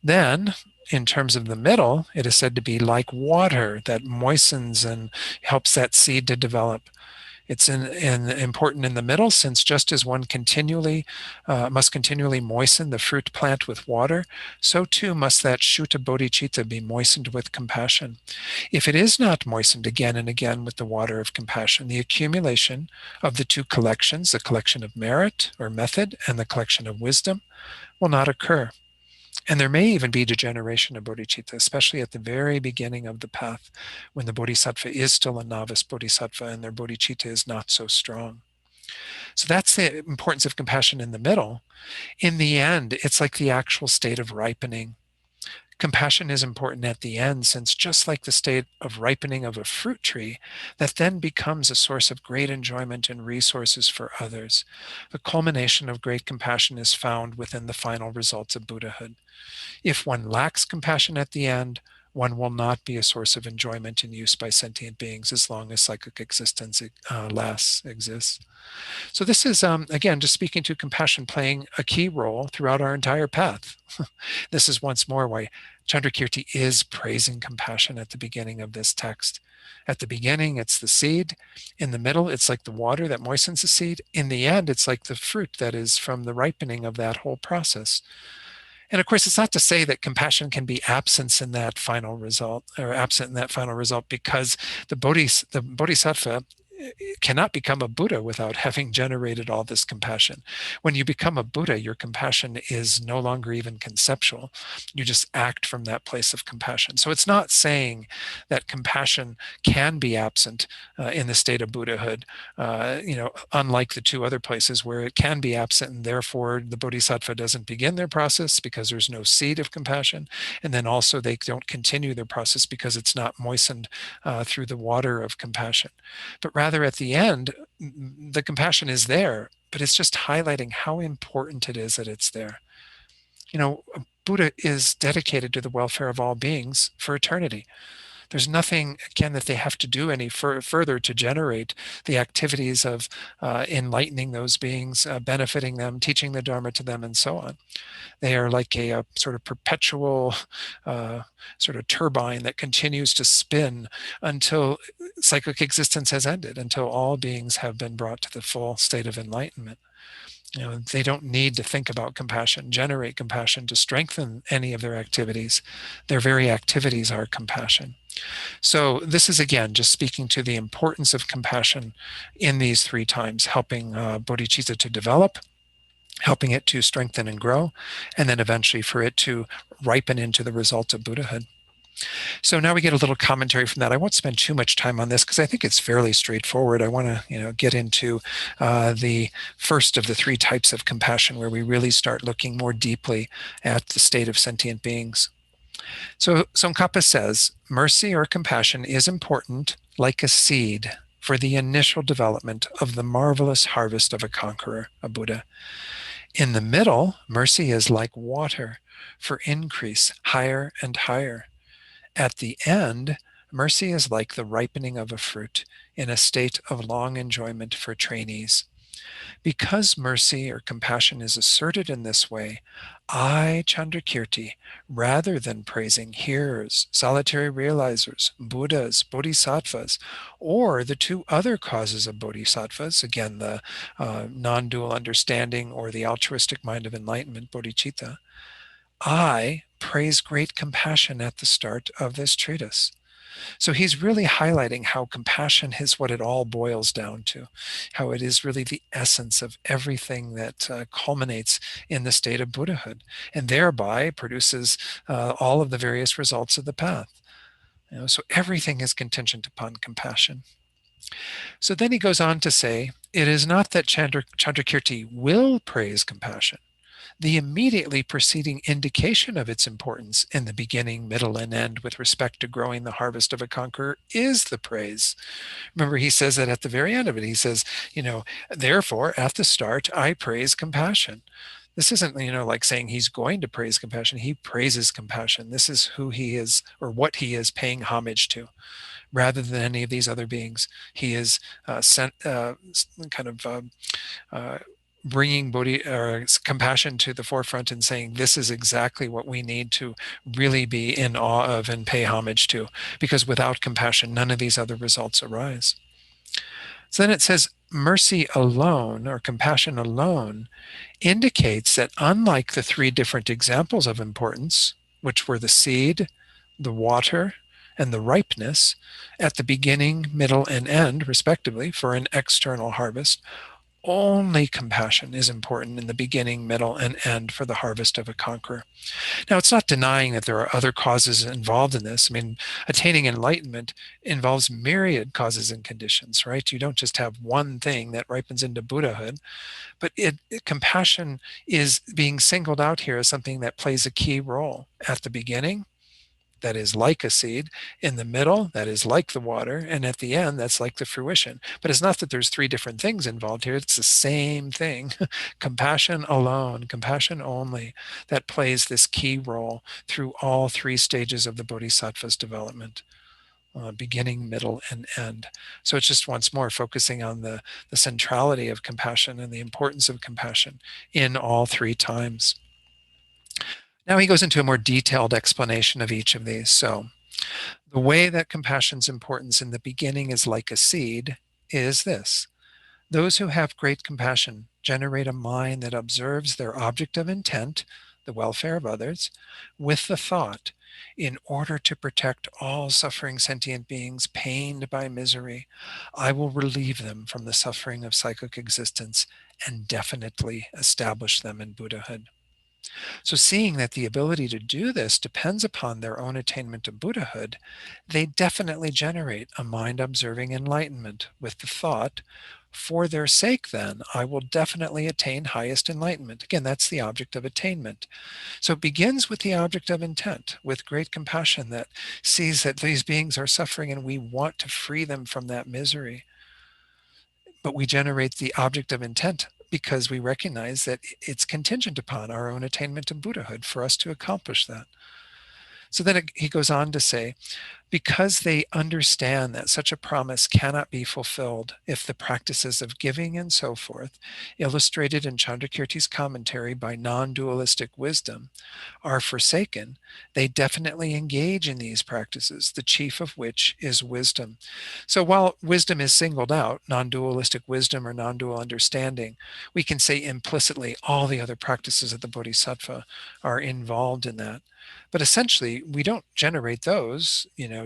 Then, in terms of the middle, it is said to be like water that moistens and helps that seed to develop. It's important in the middle, since just as one must continually moisten the fruit plant with water, so too must that shoot of bodhicitta be moistened with compassion. If it is not moistened again and again with the water of compassion, the accumulation of the two collections, the collection of merit or method and the collection of wisdom, will not occur. And there may even be degeneration of bodhicitta, especially at the very beginning of the path, when the bodhisattva is still a novice bodhisattva and their bodhicitta is not so strong. So that's the importance of compassion in the middle. In the end, it's like the actual state of ripening. Compassion is important at the end, since just like the state of ripening of a fruit tree, that then becomes a source of great enjoyment and resources for others. The culmination of great compassion is found within the final results of Buddhahood. If one lacks compassion at the end, one will not be a source of enjoyment and use by sentient beings as long as psychic existence exists. So this is, again, just speaking to compassion playing a key role throughout our entire path. This is once more why Chandrakirti is praising compassion at the beginning of this text. At the beginning, it's the seed. In the middle, it's like the water that moistens the seed. In the end, it's like the fruit that is from the ripening of that whole process. And of course, it's not to say that compassion can be absent in that final result, because the bodhisattva cannot become a Buddha without having generated all this compassion. When you become a Buddha, your compassion is no longer even conceptual. You just act from that place of compassion. So it's not saying that compassion can be absent in the state of Buddhahood, unlike the two other places where it can be absent, and therefore the bodhisattva doesn't begin their process because there's no seed of compassion. And then also they don't continue their process because it's not moistened through the water of compassion. But rather at the end, the compassion is there, but it's just highlighting how important it is that it's there. Buddha is dedicated to the welfare of all beings for eternity. There's nothing, again, that they have to do any further to generate the activities of enlightening those beings, benefiting them, teaching the Dharma to them, and so on. They are like a sort of perpetual sort of turbine that continues to spin until cyclic existence has ended, until all beings have been brought to the full state of enlightenment. They don't need to think about compassion, generate compassion to strengthen any of their activities. Their very activities are compassion. So this is, again, just speaking to the importance of compassion in these three times, helping bodhicitta to develop, helping it to strengthen and grow, and then eventually for it to ripen into the result of Buddhahood. So now we get a little commentary from that. I won't spend too much time on this because I think it's fairly straightforward. I want to, get into the first of the three types of compassion, where we really start looking more deeply at the state of sentient beings. So Tsongkhapa says, mercy or compassion is important like a seed for the initial development of the marvelous harvest of a conqueror, a Buddha. In the middle, mercy is like water for increase, higher and higher. At the end, mercy is like the ripening of a fruit in a state of long enjoyment for trainees. Because mercy or compassion is asserted in this way, I, Chandrakirti, rather than praising hearers, solitary realizers, Buddhas, Bodhisattvas, or the two other causes of Bodhisattvas, again, the non-dual understanding or the altruistic mind of enlightenment, bodhicitta, I praise great compassion at the start of this treatise. So he's really highlighting how compassion is what it all boils down to, how it is really the essence of everything that culminates in the state of Buddhahood, and thereby produces all of the various results of the path. So everything is contingent upon compassion. So then he goes on to say, it is not that Chandrakirti will praise compassion. The immediately preceding indication of its importance in the beginning, middle, and end with respect to growing the harvest of a conqueror is the praise. Remember, he says that at the very end of it. He says, therefore, at the start, I praise compassion. This isn't, like saying he's going to praise compassion. He praises compassion. This is who he is or what he is paying homage to, rather than any of these other beings. He is bringing compassion to the forefront and saying, this is exactly what we need to really be in awe of and pay homage to, because without compassion, none of these other results arise. So then it says, mercy alone or compassion alone indicates that unlike the three different examples of importance, which were the seed, the water, and the ripeness at the beginning, middle, and end, respectively, for an external harvest, only compassion is important in the beginning, middle, and end for the harvest of a conqueror. Now, it's not denying that there are other causes involved in this. I mean, attaining enlightenment involves myriad causes and conditions, right? You don't just have one thing that ripens into Buddhahood, but compassion is being singled out here as something that plays a key role at the beginning. That is like a seed, in the middle, that is like the water, and at the end, that's like the fruition. But it's not that there's three different things involved here. It's the same thing. Compassion alone, compassion only, that plays this key role through all three stages of the Bodhisattva's development. Beginning, middle, and end. So it's just once more focusing on the centrality of compassion and the importance of compassion in all three times. Now he goes into a more detailed explanation of each of these. So the way that compassion's importance in the beginning is like a seed is this. Those who have great compassion generate a mind that observes their object of intent, the welfare of others, with the thought, in order to protect all suffering sentient beings pained by misery, I will relieve them from the suffering of psychic existence and definitely establish them in Buddhahood. So seeing that the ability to do this depends upon their own attainment of Buddhahood, they definitely generate a mind observing enlightenment with the thought, for their sake then, I will definitely attain highest enlightenment. Again, that's the object of attainment. So it begins with the object of intent, with great compassion that sees that these beings are suffering and we want to free them from that misery. But we generate the object of intent because we recognize that it's contingent upon our own attainment of Buddhahood for us to accomplish that. So then he goes on to say, because they understand that such a promise cannot be fulfilled if the practices of giving and so forth, illustrated in Chandrakirti's commentary by non-dualistic wisdom, are forsaken, they definitely engage in these practices, the chief of which is wisdom. So while wisdom is singled out, non-dualistic wisdom or non-dual understanding, we can say implicitly all the other practices of the Bodhisattva are involved in that. But essentially, we don't generate those,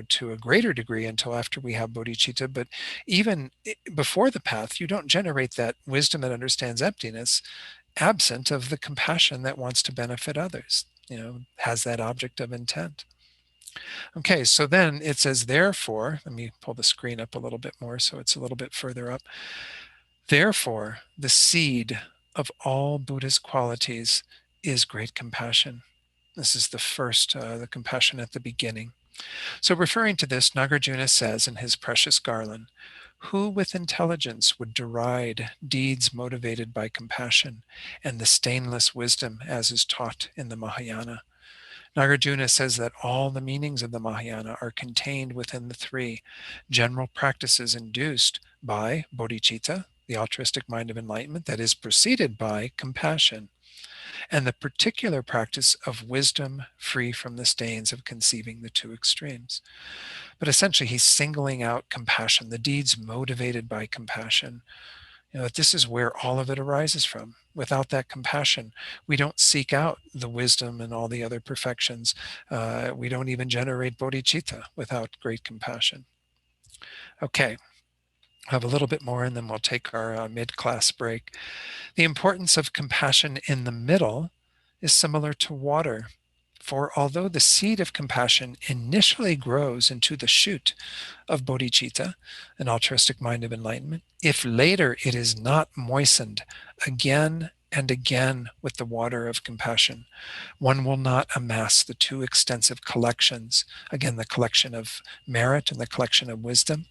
to a greater degree until after we have bodhicitta. But even before the path, you don't generate that wisdom that understands emptiness absent of the compassion that wants to benefit others, has that object of intent. Okay, so then it says, therefore, let me pull the screen up a little bit more so it's a little bit further up. Therefore, the seed of all Buddha's qualities is great compassion. This is the first, the compassion at the beginning. So referring to this, Nagarjuna says in his Precious Garland, Who with intelligence would deride deeds motivated by compassion and the stainless wisdom as is taught in the Mahayana? Nagarjuna says that all the meanings of the Mahayana are contained within the three general practices induced by bodhicitta, the altruistic mind of enlightenment that is preceded by compassion, and the particular practice of wisdom free from the stains of conceiving the two extremes. But essentially, he's singling out compassion, the deeds motivated by compassion. This is where all of it arises from. Without that compassion, we don't seek out the wisdom and all the other perfections. We don't even generate bodhicitta without great compassion. Okay, I'll have a little bit more and then we'll take our mid-class break. The importance of compassion in the middle is similar to water. For although the seed of compassion initially grows into the shoot of bodhicitta, an altruistic mind of enlightenment, if later it is not moistened again and again with the water of compassion, one will not amass the two extensive collections, again, the collection of merit and the collection of wisdom,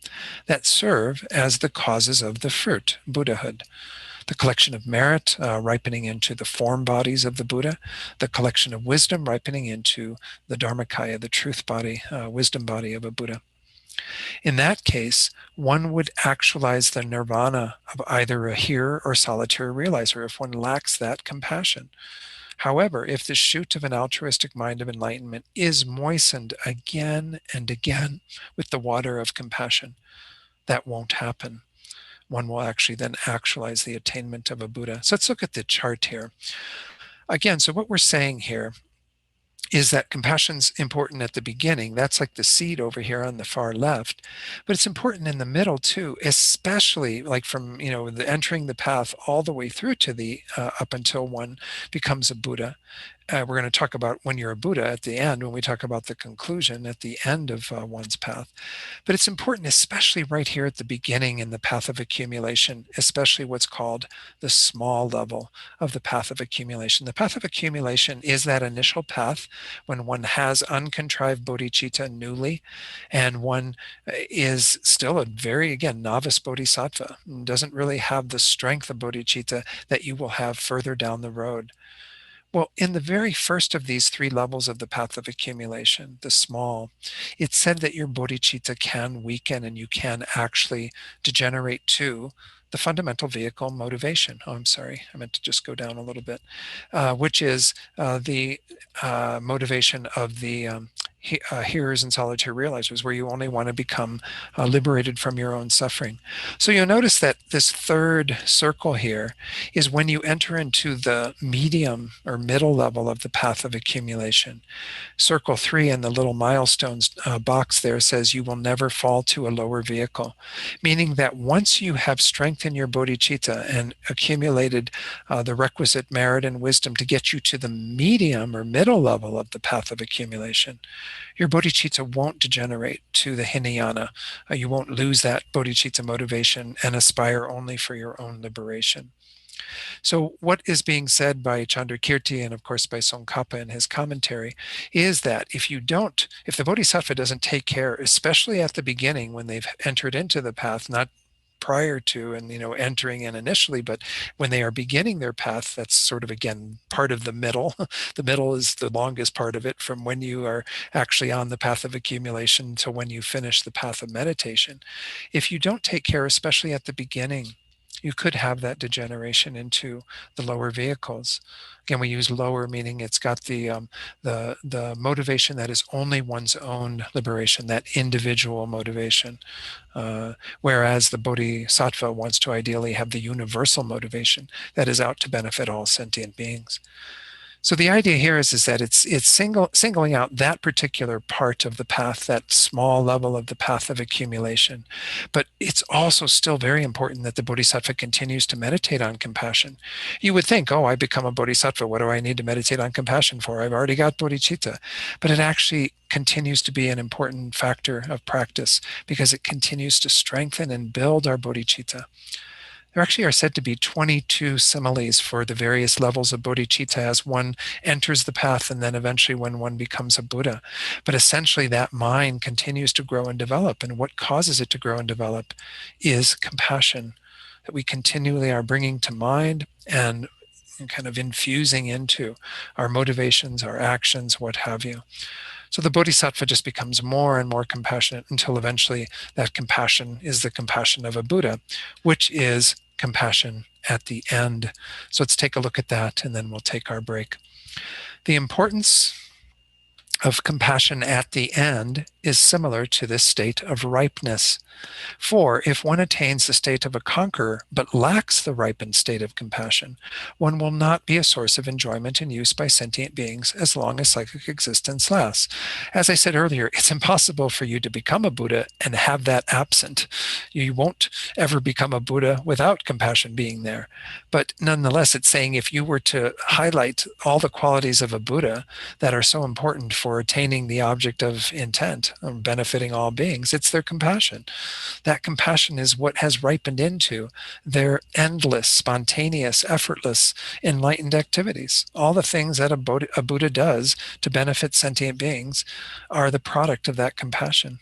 that serve as the causes of the fruit, Buddhahood. The collection of merit ripening into the form bodies of the Buddha, the collection of wisdom ripening into the Dharmakaya, the truth body, wisdom body of a Buddha. In that case, one would actualize the nirvana of either a hearer or solitary realizer if one lacks that compassion. However, if the shoot of an altruistic mind of enlightenment is moistened again and again with the water of compassion, that won't happen. One will actually then actualize the attainment of a Buddha. So let's look at the chart here. Again, so what we're saying here is that compassion's important at the beginning. That's like the seed over here on the far left. But it's important in the middle too, especially like from, the entering the path all the way through to the up until one becomes a Buddha. We're going to talk about when you're a Buddha at the end, when we talk about the conclusion at the end of one's path. But it's important, especially right here at the beginning in the path of accumulation, especially what's called the small level of the path of accumulation. The path of accumulation is that initial path when one has uncontrived bodhicitta newly, and one is still a very, again, novice bodhisattva, and doesn't really have the strength of bodhicitta that you will have further down the road. Well, in the very first of these three levels of the path of accumulation, the small, it's said that your bodhicitta can weaken and you can actually degenerate to the fundamental vehicle motivation. Oh, I'm sorry. I meant to just go down a little bit, which is the motivation of the hearers and solitary realizers, where you only want to become liberated from your own suffering. So you'll notice that this third circle here is when you enter into the medium or middle level of the path of accumulation. Circle 3 in the little milestones box there says you will never fall to a lower vehicle, meaning that once you have strengthened your bodhicitta and accumulated the requisite merit and wisdom to get you to the medium or middle level of the path of accumulation, your bodhicitta won't degenerate to the Hinayana. You won't lose that bodhicitta motivation and aspire only for your own liberation. So what is being said by Chandrakirti and of course by Tsongkhapa in his commentary is that if the bodhisattva doesn't take care, especially at the beginning when they've entered into the path, not prior to and entering in initially, but when they are beginning their path, that's sort of again part of the middle. The middle is the longest part of it, from when you are actually on the path of accumulation to when you finish the path of meditation. If you don't take care, especially at the beginning, you could have that degeneration into the lower vehicles. Again, we use lower meaning it's got the motivation that is only one's own liberation, that individual motivation. Whereas the bodhisattva wants to ideally have the universal motivation that is out to benefit all sentient beings. So the idea here is that it's singling out that particular part of the path, that small level of the path of accumulation. But it's also still very important that the bodhisattva continues to meditate on compassion. You would think, I become a bodhisattva. What do I need to meditate on compassion for? I've already got bodhicitta. But it actually continues to be an important factor of practice because it continues to strengthen and build our bodhicitta. There actually are said to be 22 similes for the various levels of bodhicitta as one enters the path and then eventually when one becomes a Buddha. But essentially that mind continues to grow and develop. And what causes it to grow and develop is compassion that we continually are bringing to mind and kind of infusing into our motivations, our actions, what have you. So the bodhisattva just becomes more and more compassionate until eventually that compassion is the compassion of a Buddha, which is compassion at the end. So let's take a look at that and then we'll take our break. The importance of compassion at the end is similar to this state of ripeness. For if one attains the state of a conqueror but lacks the ripened state of compassion, one will not be a source of enjoyment and use by sentient beings as long as psychic existence lasts. As I said earlier, it's impossible for you to become a Buddha and have that absent. You won't ever become a Buddha without compassion being there. But nonetheless, it's saying if you were to highlight all the qualities of a Buddha that are so important for attaining the object of intent, benefiting all beings, it's their compassion. That compassion is what has ripened into their endless, spontaneous, effortless, enlightened activities. All the things that a Buddha does to benefit sentient beings are the product of that compassion.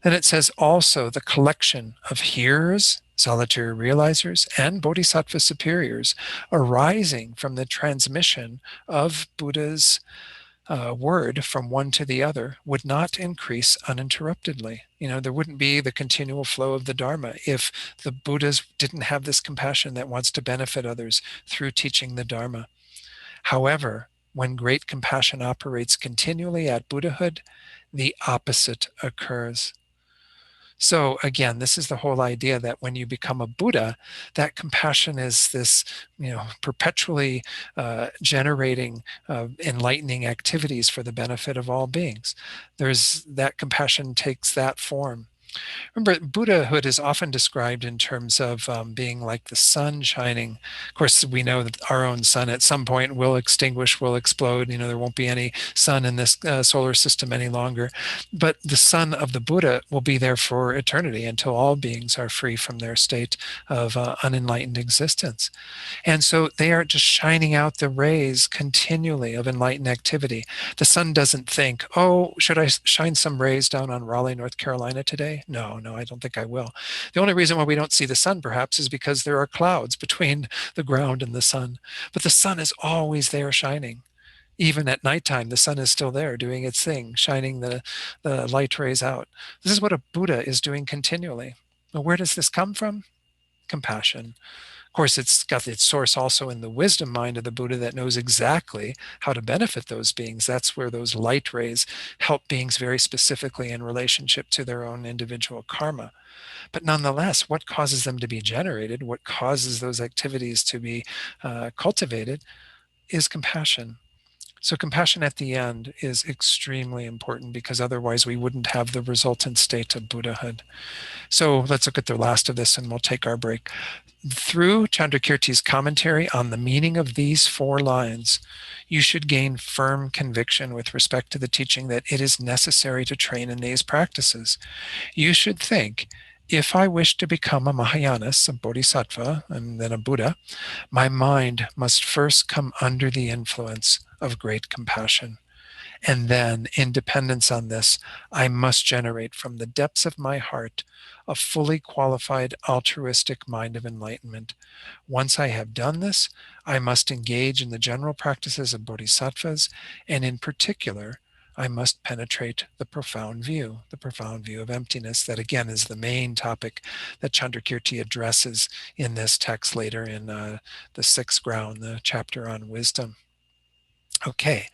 Then it says also the collection of hearers, solitary realizers, and bodhisattva superiors arising from the transmission of Buddha's word from one to the other would not increase uninterruptedly. There wouldn't be the continual flow of the Dharma if the Buddhas didn't have this compassion that wants to benefit others through teaching the Dharma. However, when great compassion operates continually at Buddhahood, the opposite occurs. So again, this is the whole idea that when you become a Buddha, that compassion is this, perpetually generating enlightening activities for the benefit of all beings. That compassion takes that form. Remember, Buddhahood is often described in terms of being like the sun shining. Of course, we know that our own sun at some point will extinguish, will explode. There won't be any sun in this solar system any longer. But the sun of the Buddha will be there for eternity until all beings are free from their state of unenlightened existence. And so they are just shining out the rays continually of enlightened activity. The sun doesn't think, oh, should I shine some rays down on Raleigh, North Carolina today? No, I don't think I will. The only reason why we don't see the sun perhaps is because there are clouds between the ground and the sun. But the sun is always there shining. Even at nighttime, the sun is still there doing its thing, shining the light rays out. This is what a Buddha is doing continually. Well, where does this come from? Compassion. Of course, it's got its source also in the wisdom mind of the Buddha that knows exactly how to benefit those beings. That's where those light rays help beings very specifically in relationship to their own individual karma. But nonetheless, what causes them to be generated, what causes those activities to be cultivated is compassion. So compassion at the end is extremely important because otherwise we wouldn't have the resultant state of Buddhahood. So let's look at the last of this and we'll take our break. Through Chandrakirti's commentary on the meaning of these 4 lines, you should gain firm conviction with respect to the teaching that it is necessary to train in these practices. You should think, if I wish to become a Mahayanis, a Bodhisattva, and then a Buddha, my mind must first come under the influence of great compassion. And then, in dependence on this, I must generate from the depths of my heart a fully qualified altruistic mind of enlightenment. Once I have done this, I must engage in the general practices of bodhisattvas, and in particular, I must penetrate the profound view of emptiness. That again is the main topic that Chandrakirti addresses in this text later in the 6th ground, the chapter on wisdom. Okay,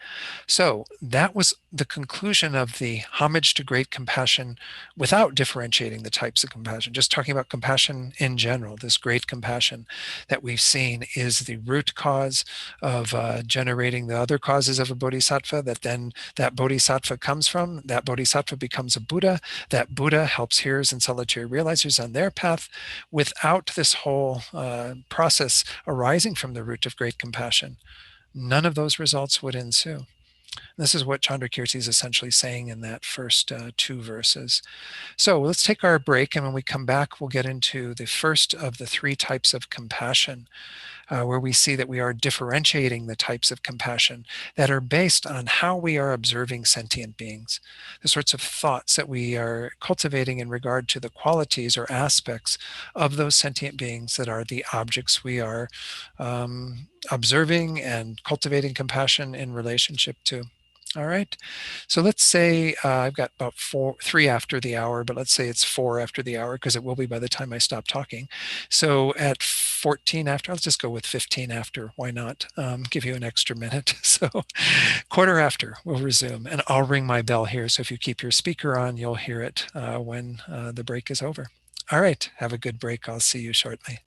so that was the conclusion of the homage to great compassion without differentiating the types of compassion, just talking about compassion in general. This great compassion that we've seen is the root cause of generating the other causes of a bodhisattva that then that bodhisattva comes from. That bodhisattva becomes a Buddha. That Buddha helps hearers and solitary realizers on their path. Without this whole process arising from the root of great compassion, none of those results would ensue. This is what Chandrakirti is essentially saying in that first 2 verses. So let's take our break, and when we come back, we'll get into the first of the 3 types of compassion, where we see that we are differentiating the types of compassion that are based on how we are observing sentient beings, the sorts of thoughts that we are cultivating in regard to the qualities or aspects of those sentient beings that are the objects we are observing and cultivating compassion in relationship to. All right. So let's say I've got about 3 after the hour, but let's say it's 4 after the hour because it will be by the time I stop talking. So at 14 after, let's just go with 15 after. Why not? Give you an extra minute. So quarter after, we'll resume, and I'll ring my bell here. So if you keep your speaker on, you'll hear it when the break is over. All right. Have a good break. I'll see you shortly.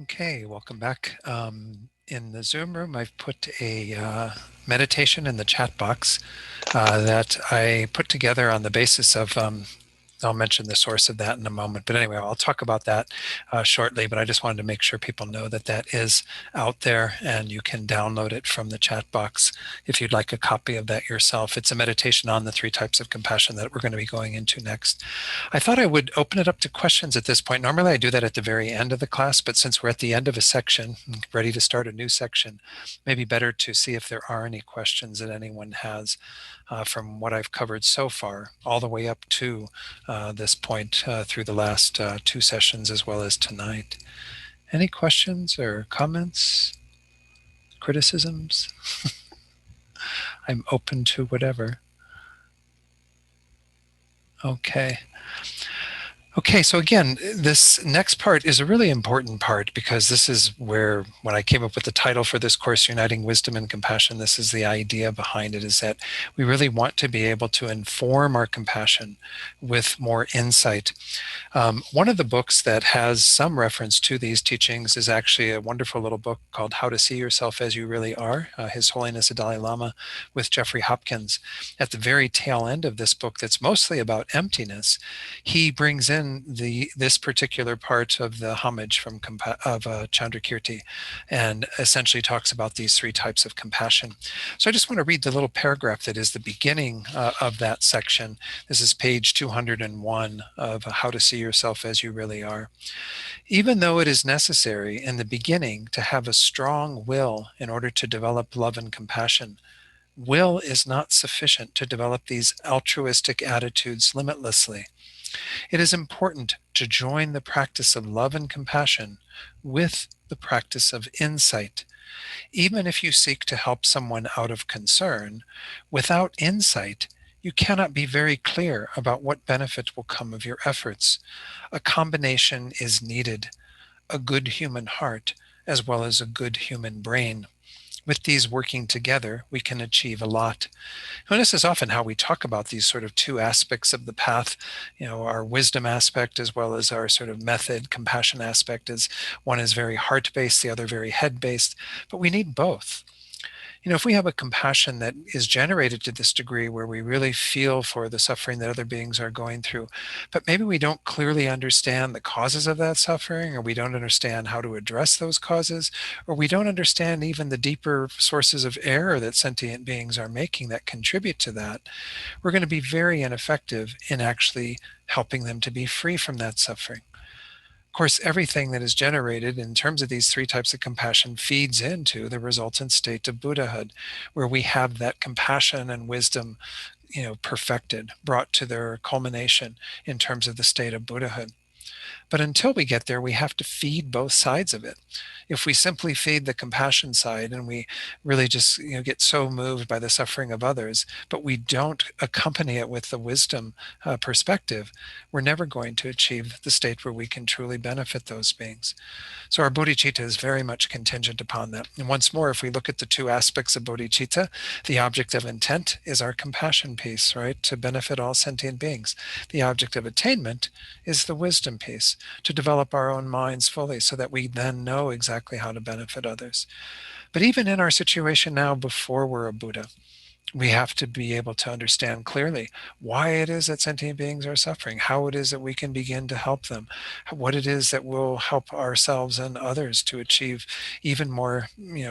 Okay, welcome back. In the Zoom room, I've put a meditation in the chat box that I put together on the basis of, I'll mention the source of that in a moment. But anyway, I'll talk about that shortly. But I just wanted to make sure people know that that is out there and you can download it from the chat box if you'd like a copy of that yourself. It's a meditation on the 3 types of compassion that we're going to be going into next. I thought I would open it up to questions at this point. Normally I do that at the very end of the class, but since we're at the end of a section, ready to start a new section, maybe better to see if there are any questions that anyone has from what I've covered so far, all the way up to this point through the last 2 sessions as well as tonight. Any questions or comments, criticisms? I'm open to whatever. Okay. Okay, so again, this next part is a really important part because this is where, when I came up with the title for this course, Uniting Wisdom and Compassion, this is the idea behind it, is that we really want to be able to inform our compassion with more insight. One of the books that has some reference to these teachings is actually a wonderful little book called How to See Yourself as You Really Are, His Holiness the Dalai Lama with Jeffrey Hopkins. At the very tail end of this book that's mostly about emptiness, he brings in this particular part of the homage from Chandrakirti and essentially talks about these 3 types of compassion. So I just want to read the little paragraph that is the beginning of that section. This is page 201 of How to See Yourself as You Really Are. Even though it is necessary in the beginning to have a strong will in order to develop love and compassion, will is not sufficient to develop these altruistic attitudes limitlessly. It is important to join the practice of love and compassion with the practice of insight. Even if you seek to help someone out of concern, without insight, you cannot be very clear about what benefit will come of your efforts. A combination is needed, a good human heart as well as a good human brain. With these working together, we can achieve a lot. And this is often how we talk about these sort of 2 aspects of the path, our wisdom aspect as well as our sort of method, compassion aspect. Is one is very heart-based, the other very head-based, but we need both. If we have a compassion that is generated to this degree where we really feel for the suffering that other beings are going through, but maybe we don't clearly understand the causes of that suffering, or we don't understand how to address those causes, or we don't understand even the deeper sources of error that sentient beings are making that contribute to that, we're going to be very ineffective in actually helping them to be free from that suffering. Of course, everything that is generated in terms of these 3 types of compassion feeds into the resultant state of Buddhahood, where we have that compassion and wisdom, perfected, brought to their culmination in terms of the state of Buddhahood. But until we get there, we have to feed both sides of it. If we simply feed the compassion side and we really just get so moved by the suffering of others, but we don't accompany it with the wisdom perspective, we're never going to achieve the state where we can truly benefit those beings. So our bodhicitta is very much contingent upon that. And once more, if we look at the 2 aspects of bodhicitta, the object of intent is our compassion piece, right? To benefit all sentient beings. The object of attainment is the wisdom piece, to develop our own minds fully so that we then know exactly how to benefit others. But even in our situation now, before we're a Buddha, we have to be able to understand clearly why it is that sentient beings are suffering, how it is that we can begin to help them, what it is that will help ourselves and others to achieve even more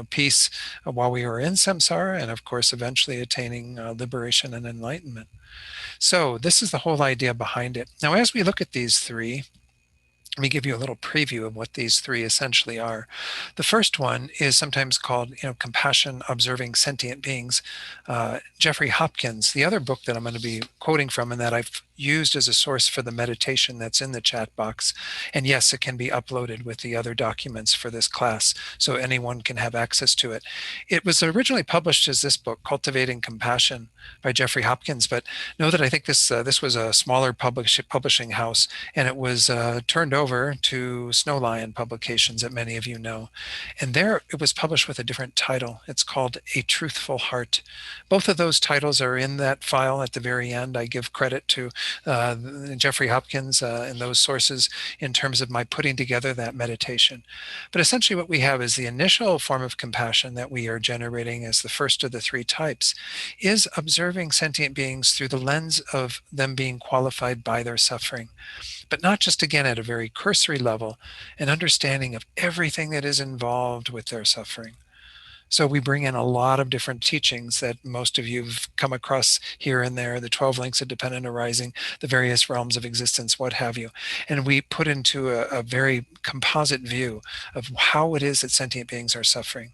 peace while we are in samsara, and of course eventually attaining liberation and enlightenment. So this is the whole idea behind it. Now, as we look at these 3, let me give you a little preview of what these 3 essentially are. The first one is sometimes called, compassion observing sentient beings. Jeffrey Hopkins, the other book that I'm going to be quoting from and that I've used as a source for the meditation that's in the chat box. And yes, it can be uploaded with the other documents for this class, so anyone can have access to it. It was originally published as this book, Cultivating Compassion by Jeffrey Hopkins, but know that I think this was a smaller publishing house, and it was turned over over to Snow Lion Publications that many of you know. And there it was published with a different title. It's called A Truthful Heart. Both of those titles are in that file at the very end. I give credit to Jeffrey Hopkins and those sources in terms of my putting together that meditation. But essentially what we have is the initial form of compassion that we are generating as the first of the three types is observing sentient beings through the lens of them being qualified by their suffering. But not just, again, at a very cursory level, an understanding of everything that is involved with their suffering. So we bring in a lot of different teachings that most of you have come across here and there, the 12 links of dependent arising, the various realms of existence, what have you. And we put into a very composite view of how it is that sentient beings are suffering.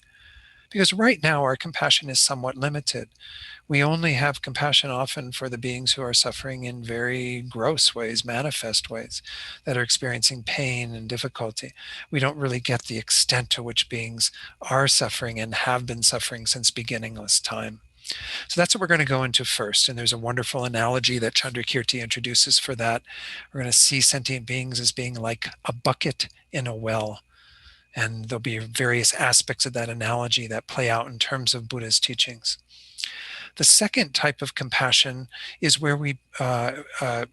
Because right now our compassion is somewhat limited. We only have compassion often for the beings who are suffering in very gross ways, manifest ways, that are experiencing pain and difficulty. We don't really get the extent to which beings are suffering and have been suffering since beginningless time. So that's what we're going to go into first. And there's a wonderful analogy that Chandrakirti introduces for that. We're going to see sentient beings as being like a bucket in a well. And there'll be various aspects of that analogy that play out in terms of Buddha's teachings. The second type of compassion is where we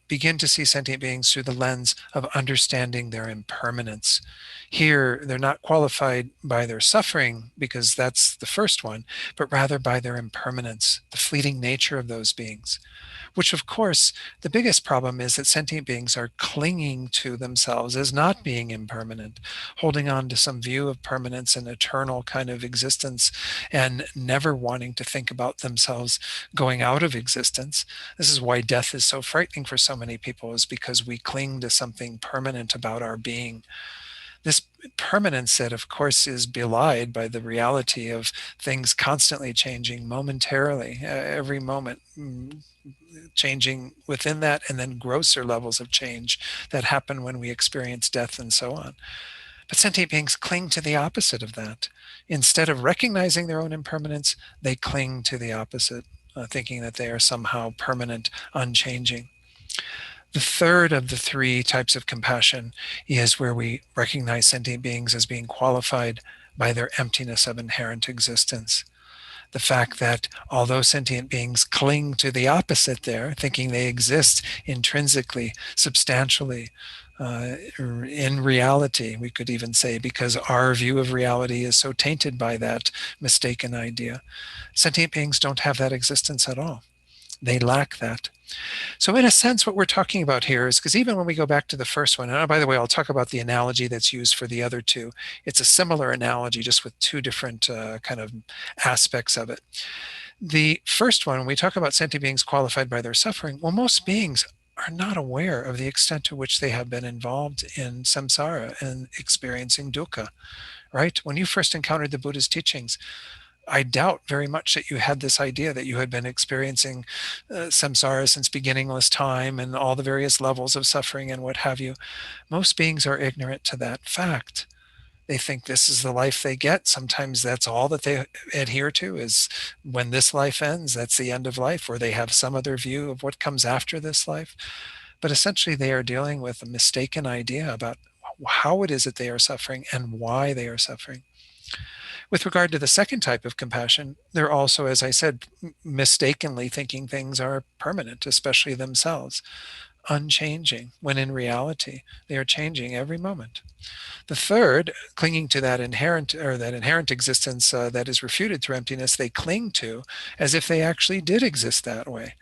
begin to see sentient beings through the lens of understanding their impermanence. Here, they're not qualified by their suffering, because that's the first one, but rather by their impermanence, the fleeting nature of those beings. Which, of course, the biggest problem is that sentient beings are clinging to themselves as not being impermanent, holding on to some view of permanence and eternal kind of existence, and never wanting to think about themselves going out of existence. This is why death is so frightening for so many people, is because we cling to something permanent about our being. This permanence that, of course, is belied by the reality of things constantly changing momentarily, every moment, changing within that, and then grosser levels of change that happen when we experience death and so on. But sentient beings cling to the opposite of that. Instead of recognizing their own impermanence, they cling to the opposite, thinking that they are somehow permanent, unchanging. The third of the three types of compassion is where we recognize sentient beings as being qualified by their emptiness of inherent existence. The fact that although sentient beings cling to the opposite there, thinking they exist intrinsically, substantially, in reality, we could even say, because our view of reality is so tainted by that mistaken idea, sentient beings don't have that existence at all. They lack that. So in a sense, what we're talking about here is, because even when we go back to the first one, and by the way, I'll talk about the analogy that's used for the other two. It's a similar analogy, just with two different kind of aspects of it. The first one, when we talk about sentient beings qualified by their suffering, well, most beings are not aware of the extent to which they have been involved in samsara and experiencing dukkha, right? When you first encountered the Buddha's teachings, I doubt very much that you had this idea that you had been experiencing samsara since beginningless time and all the various levels of suffering and what have you. Most beings are ignorant to that fact. They think this is the life they get. Sometimes that's all that they adhere to, is when this life ends, that's the end of life, or they have some other view of what comes after this life. But essentially they are dealing with a mistaken idea about how it is that they are suffering and why they are suffering. With regard to the second type of compassion, they're also, as I said, mistakenly thinking things are permanent, especially themselves, unchanging, when in reality, they are changing every moment. The third, clinging to that inherent existence that is refuted through emptiness, they cling to as if they actually did exist that way.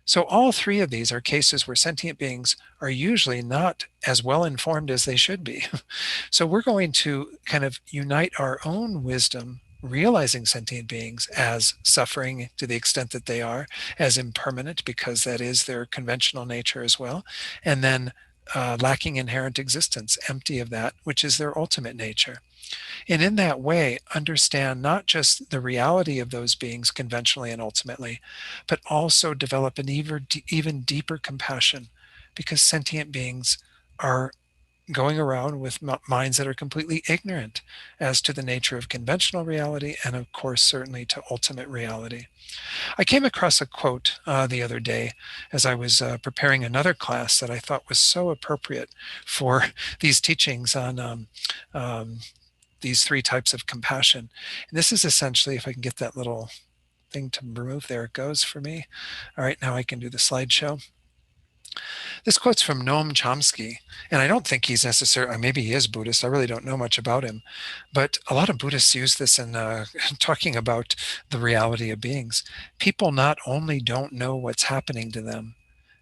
So all three of these are cases where sentient beings are usually not as well informed as they should be. So we're going to kind of unite our own wisdom, realizing sentient beings as suffering to the extent that they are, as impermanent, because that is their conventional nature as well, and then lacking inherent existence, empty of that, which is their ultimate nature. And in that way, understand not just the reality of those beings conventionally and ultimately, but also develop an even deeper compassion, because sentient beings are going around with minds that are completely ignorant as to the nature of conventional reality and, of course, certainly to ultimate reality. I came across a quote the other day as I was preparing another class that I thought was so appropriate for these teachings on these three types of compassion. And this is essentially, if I can get that little thing to remove, there it goes for me. All right, now I can do the slideshow. This quote's from Noam Chomsky, and I don't think he's necessarily, maybe he is Buddhist, I really don't know much about him, but a lot of Buddhists use this in talking about the reality of beings. People not only don't know what's happening to them,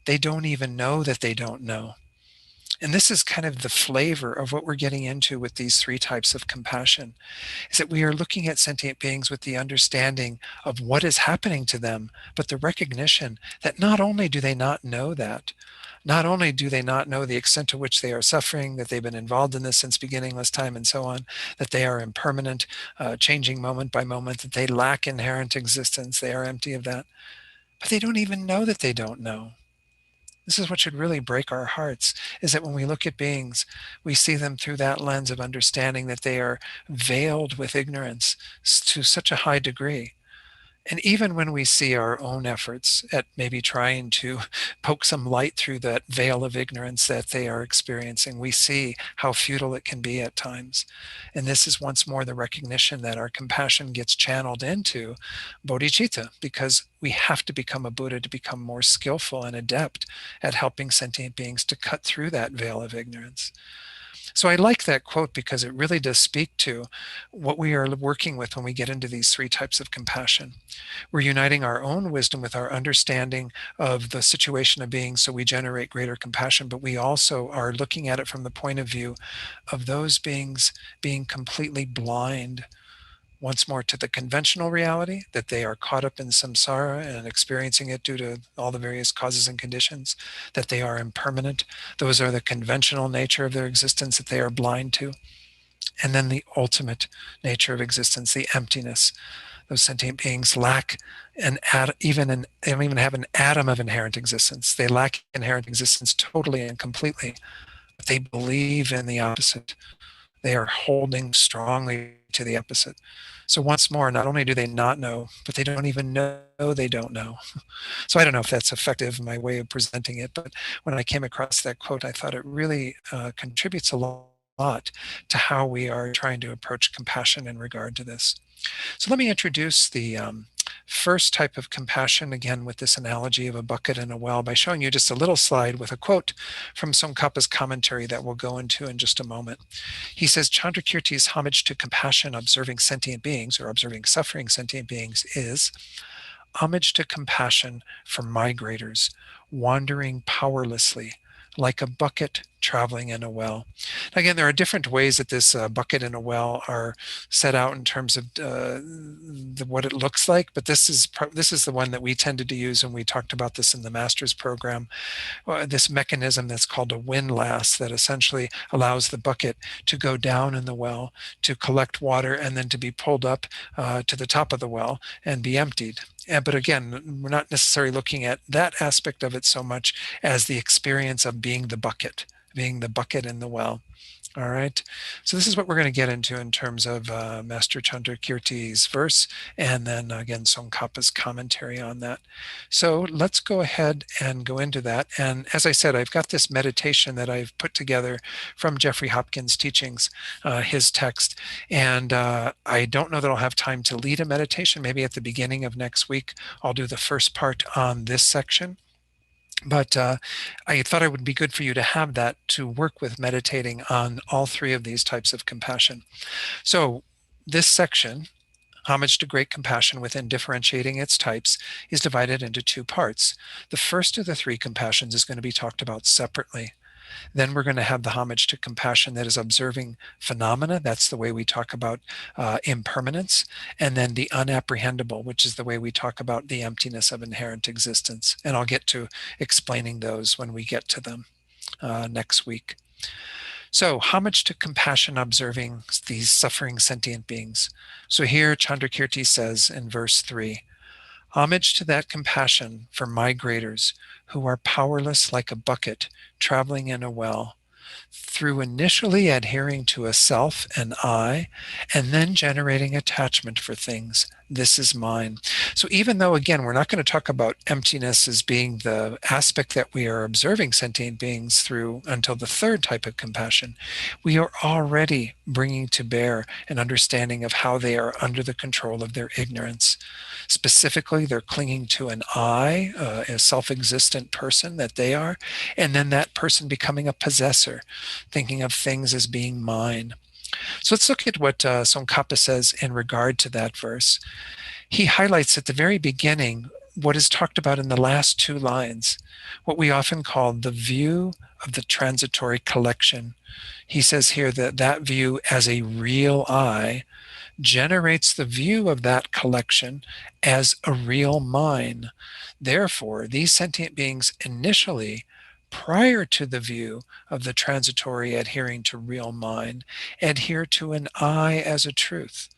they don't even know that they don't know. And this is kind of the flavor of what we're getting into with these three types of compassion, is that we are looking at sentient beings with the understanding of what is happening to them, but the recognition that not only do they not know that, not only do they not know the extent to which they are suffering, that they've been involved in this since beginningless time and so on, that they are impermanent, changing moment by moment, that they lack inherent existence, they are empty of that, but they don't even know that they don't know. This is what should really break our hearts, is that when we look at beings, we see them through that lens of understanding that they are veiled with ignorance to such a high degree. And even when we see our own efforts at maybe trying to poke some light through that veil of ignorance that they are experiencing, we see how futile it can be at times. And this is once more the recognition that our compassion gets channeled into bodhicitta, because we have to become a Buddha to become more skillful and adept at helping sentient beings to cut through that veil of ignorance. So I like that quote because it really does speak to what we are working with when we get into these three types of compassion. We're uniting our own wisdom with our understanding of the situation of being, so we generate greater compassion, but we also are looking at it from the point of view of those beings being completely blind once more to the conventional reality, that they are caught up in samsara and experiencing it due to all the various causes and conditions, that they are impermanent. Those are the conventional nature of their existence that they are blind to. And then the ultimate nature of existence, the emptiness. Those sentient beings lack they don't even have an atom of inherent existence. They lack inherent existence totally and completely, but they believe in the opposite. They are holding strongly to the opposite. So once more, not only do they not know, but they don't even know they don't know. So I don't know if that's effective in my way of presenting it, but when I came across that quote, I thought it really contributes a lot to how we are trying to approach compassion in regard to this. So let me introduce the first type of compassion, again with this analogy of a bucket and a well, by showing you just a little slide with a quote from Tsongkhapa's commentary that we'll go into in just a moment. He says, Chandrakirti's homage to compassion observing sentient beings, or observing suffering sentient beings, is homage to compassion for migrators, wandering powerlessly, like a bucket traveling in a well. Now, again, there are different ways that this bucket and a well are set out in terms of what it looks like, but this is the one that we tended to use when we talked about this in the master's program. This mechanism that's called a windlass that essentially allows the bucket to go down in the well, to collect water, and then to be pulled up to the top of the well and be emptied. But again, we're not necessarily looking at that aspect of it so much as the experience of being the bucket in the well. All right. So this is what we're going to get into in terms of Master Chandrakirti's verse, and then again, Tsongkhapa's commentary on that. So let's go ahead and go into that. And as I said, I've got this meditation that I've put together from Jeffrey Hopkins' teachings, his text. And I don't know that I'll have time to lead a meditation. Maybe at the beginning of next week, I'll do the first part on this section. But I thought it would be good for you to have that to work with meditating on all three of these types of compassion. So this section, homage to great compassion within differentiating its types, is divided into two parts. The first of the three compassions is going to be talked about separately. Then we're going to have the homage to compassion that is observing phenomena. That's the way we talk about impermanence. And then the unapprehendable, which is the way we talk about the emptiness of inherent existence. And I'll get to explaining those when we get to them next week. So homage to compassion observing these suffering sentient beings. So here Chandrakirti says in verse 3, homage to that compassion for migrators who are powerless like a bucket traveling in a well, through initially adhering to a self, an I, and then generating attachment for things. This is mine. So even though, again, we're not going to talk about emptiness as being the aspect that we are observing sentient beings through until the third type of compassion, we are already bringing to bear an understanding of how they are under the control of their ignorance. Specifically, they're clinging to an I, a self-existent person that they are, and then that person becoming a possessor, thinking of things as being mine. So let's look at what Tsongkhapa says in regard to that verse. He highlights at the very beginning what is talked about in the last two lines, what we often call the view of the transitory collection. He says here that that view as a real I generates the view of that collection as a real mine. Therefore, these sentient beings initially, prior to the view of the transitory adhering to real mine, adhere to an I as a truth.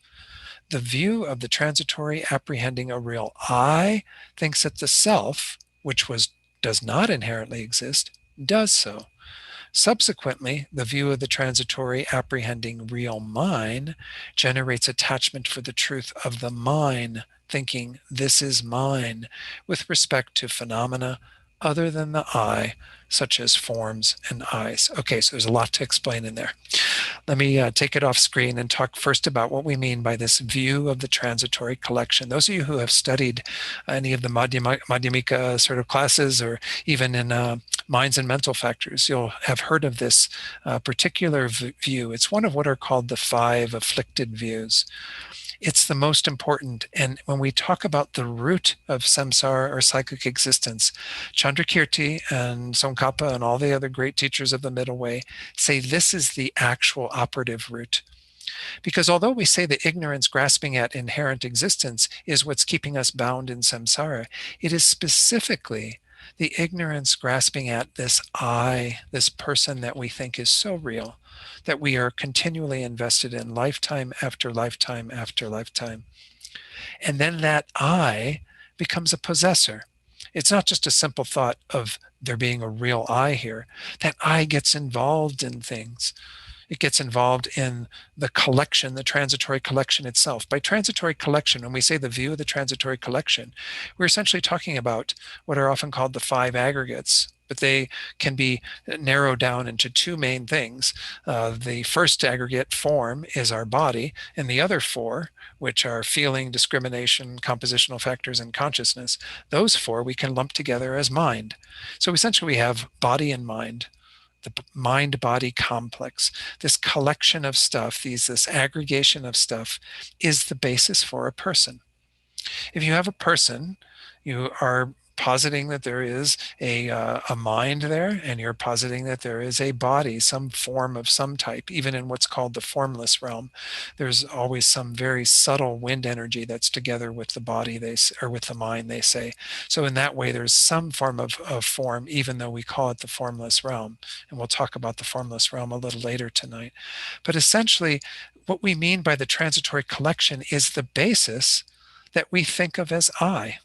The view of the transitory apprehending a real I thinks that the self, which does not inherently exist, does so. Subsequently, the view of the transitory apprehending real mine generates attachment for the truth of the mine, thinking this is mine, with respect to phenomena other than the I, such as forms and eyes. Okay, so there's a lot to explain in there. Let me take it off screen and talk first about what we mean by this view of the transitory collection. Those of you who have studied any of the Madhyamika sort of classes, or even in minds and mental factors, you'll have heard of this particular view. It's one of what are called the 5 afflicted views. It's the most important. And when we talk about the root of samsara or cyclic existence, Chandrakirti and Tsongkhapa and all the other great teachers of the middle way say this is the actual operative root. Because although we say that ignorance grasping at inherent existence is what's keeping us bound in samsara, it is specifically the ignorance grasping at this I, this person that we think is so real, that we are continually invested in lifetime after lifetime after lifetime. And then that I becomes a possessor. It's not just a simple thought of there being a real I here. That I gets involved in things. It gets involved in the collection, the transitory collection itself. By transitory collection, when we say the view of the transitory collection, we're essentially talking about what are often called the 5 aggregates, but they can be narrowed down into 2 main things. The first aggregate, form, is our body, and the other 4, which are feeling, discrimination, compositional factors, and consciousness, those 4 we can lump together as mind. So essentially we have body and mind. The mind-body complex, this collection of stuff, this aggregation of stuff, is the basis for a person. If you have a person, you are positing that there is a mind there, and you're positing that there is a body, some form of some type. Even in what's called the formless realm, there's always some very subtle wind energy that's together with the body, or with the mind, they say. So in that way, there's some form of form, even though we call it the formless realm. And we'll talk about the formless realm a little later tonight. But essentially, what we mean by the transitory collection is the basis that we think of as I.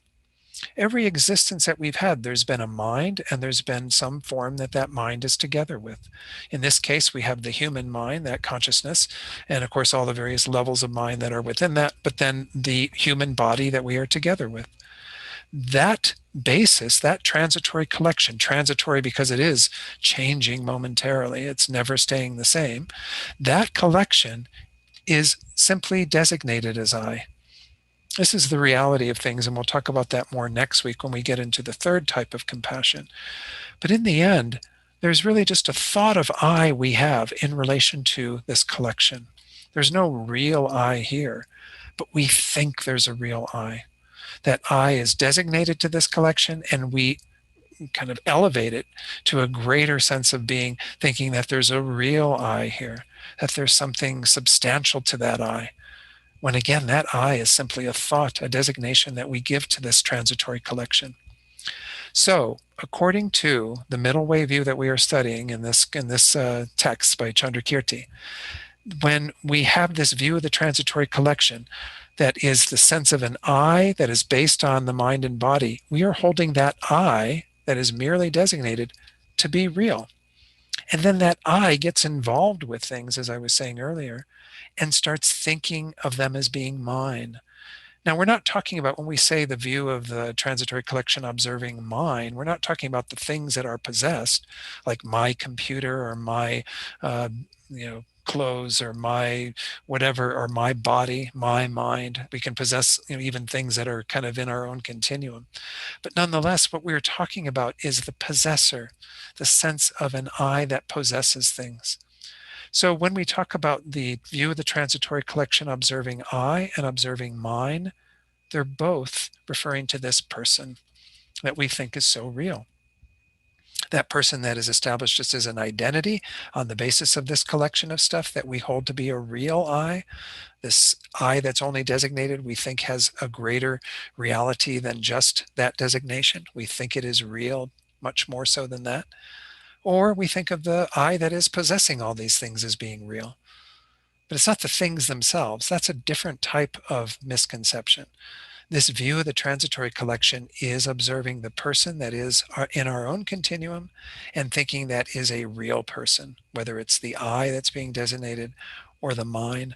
Every existence that we've had, there's been a mind, and there's been some form that mind is together with. In this case, we have the human mind, that consciousness, and of course all the various levels of mind that are within that, but then the human body that we are together with. That basis, that transitory collection, transitory because it is changing momentarily, it's never staying the same, that collection is simply designated as I. This is the reality of things, and we'll talk about that more next week when we get into the third type of compassion. But in the end, there's really just a thought of I we have in relation to this collection. There's no real I here, but we think there's a real I. That I is designated to this collection, and we kind of elevate it to a greater sense of being, thinking that there's a real I here, that there's something substantial to that I. When again, that I is simply a thought, a designation that we give to this transitory collection. So, according to the middle way view that we are studying in this text by Chandrakirti, when we have this view of the transitory collection, that is the sense of an I that is based on the mind and body, we are holding that I that is merely designated to be real. And then that I gets involved with things, as I was saying earlier, and starts thinking of them as being mine. Now, we're not talking about, when we say the view of the transitory collection observing mine, we're not talking about the things that are possessed, like my computer or my, uh, clothes or my whatever, or my body, my mind. We can possess, even things that are kind of in our own continuum. But nonetheless, what we're talking about is the possessor, the sense of an I that possesses things. So when we talk about the view of the transitory collection observing I and observing mine, they're both referring to this person that we think is so real. That person that is established just as an identity on the basis of this collection of stuff that we hold to be a real I, this I that's only designated, we think has a greater reality than just that designation. We think it is real, much more so than that. Or we think of the I that is possessing all these things as being real. But it's not the things themselves. That's a different type of misconception. This view of the transitory collection is observing the person that is in our own continuum and thinking that is a real person, whether it's the I that's being designated or the mine.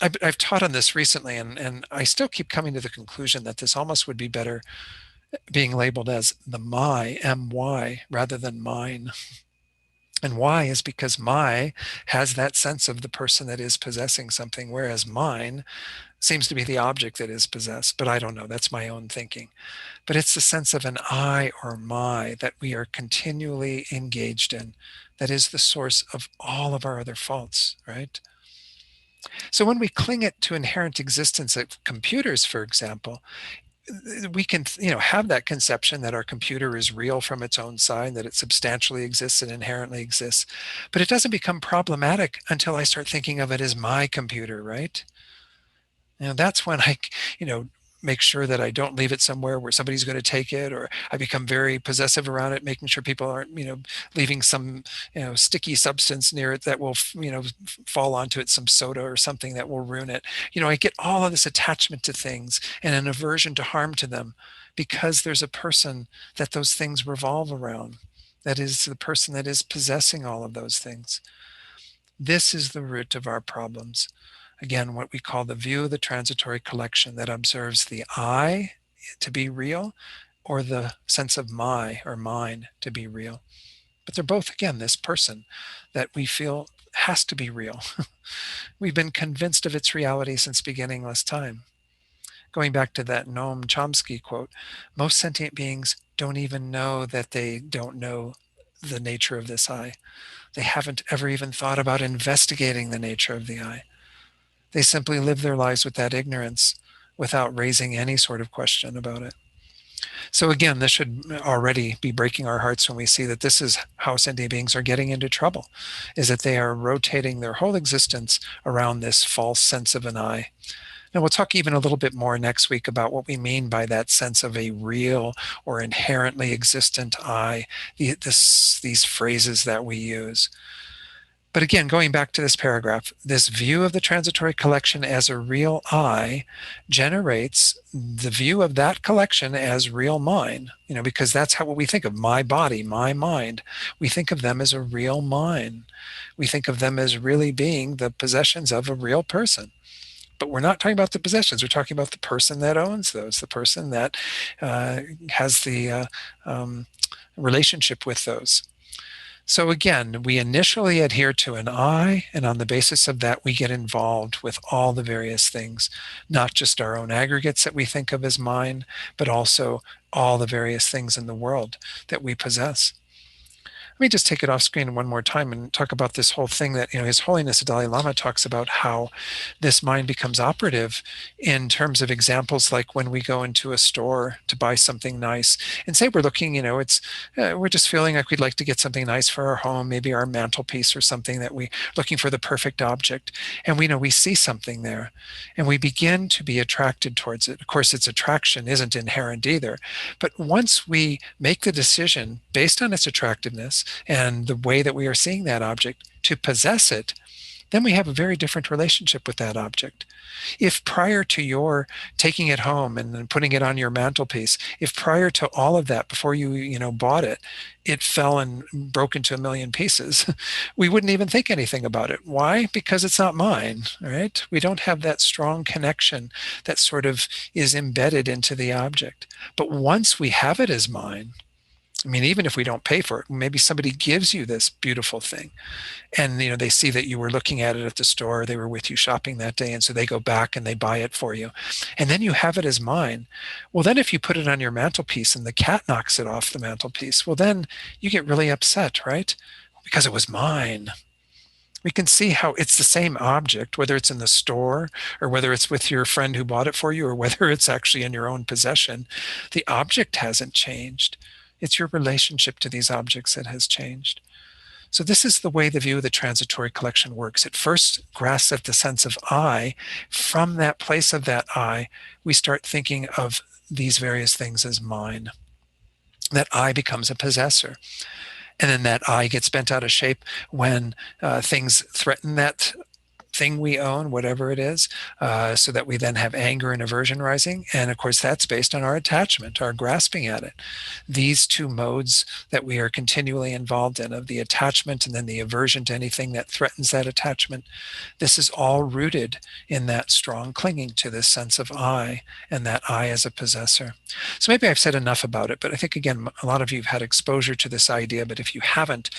I've taught on this recently, and I still keep coming to the conclusion that this almost would be better being labeled as the my, M-Y, rather than mine. And why is because my has that sense of the person that is possessing something, whereas mine seems to be the object that is possessed. But I don't know, that's my own thinking. But it's the sense of an I or my that we are continually engaged in, that is the source of all of our other faults, right? So when we cling it to inherent existence of computers, for example, we can have that conception that our computer is real from its own side, that it substantially exists and inherently exists. But it doesn't become problematic until I start thinking of it as my computer, right? That's when I make sure that I don't leave it somewhere where somebody's going to take it, or I become very possessive around it, making sure people aren't leaving some sticky substance near it that will fall onto it, some soda or something that will ruin it. I get all of this attachment to things and an aversion to harm to them because there's a person that those things revolve around, that is the person that is possessing all of those things. This is the root of our problems. Again, what we call the view of the transitory collection that observes the I to be real, or the sense of my or mine to be real. But they're both, again, this person that we feel has to be real. We've been convinced of its reality since beginningless time. Going back to that Noam Chomsky quote, most sentient beings don't even know that they don't know the nature of this I. They haven't ever even thought about investigating the nature of the I. They simply live their lives with that ignorance without raising any sort of question about it. So again, this should already be breaking our hearts when we see that this is how sentient beings are getting into trouble, is that they are rotating their whole existence around this false sense of an I. And we'll talk even a little bit more next week about what we mean by that sense of a real or inherently existent I, these phrases that we use. But again, going back to this paragraph, this view of the transitory collection as a real I generates the view of that collection as real mine, because that's what we think of my body, my mind. We think of them as a real mine. We think of them as really being the possessions of a real person. But we're not talking about the possessions. We're talking about the person that owns those, the person that has the relationship with those. So again, we initially adhere to an I, and on the basis of that, we get involved with all the various things, not just our own aggregates that we think of as mine, but also all the various things in the world that we possess. Let me just take it off screen one more time and talk about this whole thing that, His Holiness the Dalai Lama talks about how this mind becomes operative in terms of examples like when we go into a store to buy something nice and say we're looking, we're just feeling like we'd like to get something nice for our home, maybe our mantelpiece or something that we're looking for the perfect object. And we see something there and we begin to be attracted towards it. Of course, its attraction isn't inherent either. But once we make the decision based on its attractiveness, and the way that we are seeing that object to possess it, then we have a very different relationship with that object. If prior to your taking it home and then putting it on your mantelpiece, if prior to all of that, before you bought it, it fell and broke into a million pieces, we wouldn't even think anything about it. Why? Because it's not mine, right? We don't have that strong connection that sort of is embedded into the object. But once we have it as mine, I mean, even if we don't pay for it, maybe somebody gives you this beautiful thing, and they see that you were looking at it at the store, they were with you shopping that day, and so they go back and they buy it for you, and then you have it as mine. Well, then if you put it on your mantelpiece and the cat knocks it off the mantelpiece, well, then you get really upset, right? Because it was mine. We can see how it's the same object, whether it's in the store or whether it's with your friend who bought it for you or whether it's actually in your own possession. The object hasn't changed. It's your relationship to these objects that has changed. So this is the way the view of the transitory collection works. It first grasps at the sense of I. From that place of that I, we start thinking of these various things as mine. That I becomes a possessor. And then that I gets bent out of shape when things threaten that thing we own, whatever it is, so that we then have anger and aversion rising. And of course, that's based on our attachment, our grasping at it. These two modes that we are continually involved in, of the attachment and then the aversion to anything that threatens that attachment, this is all rooted in that strong clinging to this sense of I and that I as a possessor. So maybe I've said enough about it, but I think, again, a lot of you have had exposure to this idea, but if you haven't,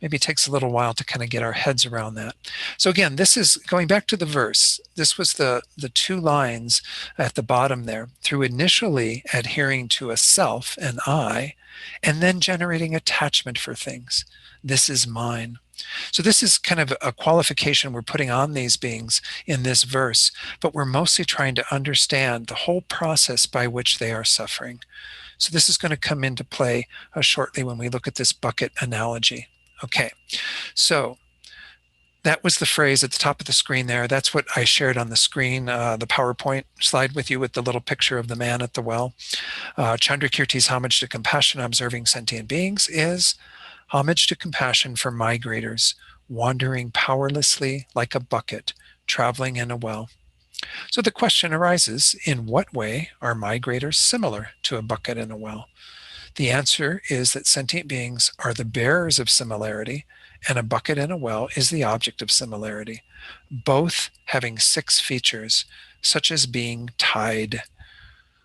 maybe it takes a little while to kind of get our heads around that. So again, this is going back to the verse. This was the two lines at the bottom there, through initially adhering to a self, an I, and then generating attachment for things. This is mine. So this is kind of a qualification we're putting on these beings in this verse, but we're mostly trying to understand the whole process by which they are suffering. So this is going to come into play shortly when we look at this bucket analogy. Okay, so that was the phrase at the top of the screen there. That's what I shared on the screen, the PowerPoint slide with you with the little picture of the man at the well. Chandrakirti's homage to compassion observing sentient beings is homage to compassion for migrators, wandering powerlessly like a bucket, traveling in a well. So the question arises, in what way are migrators similar to a bucket in a well? The answer is that sentient beings are the bearers of similarity, and a bucket in a well is the object of similarity, both having 6 features, such as being tied.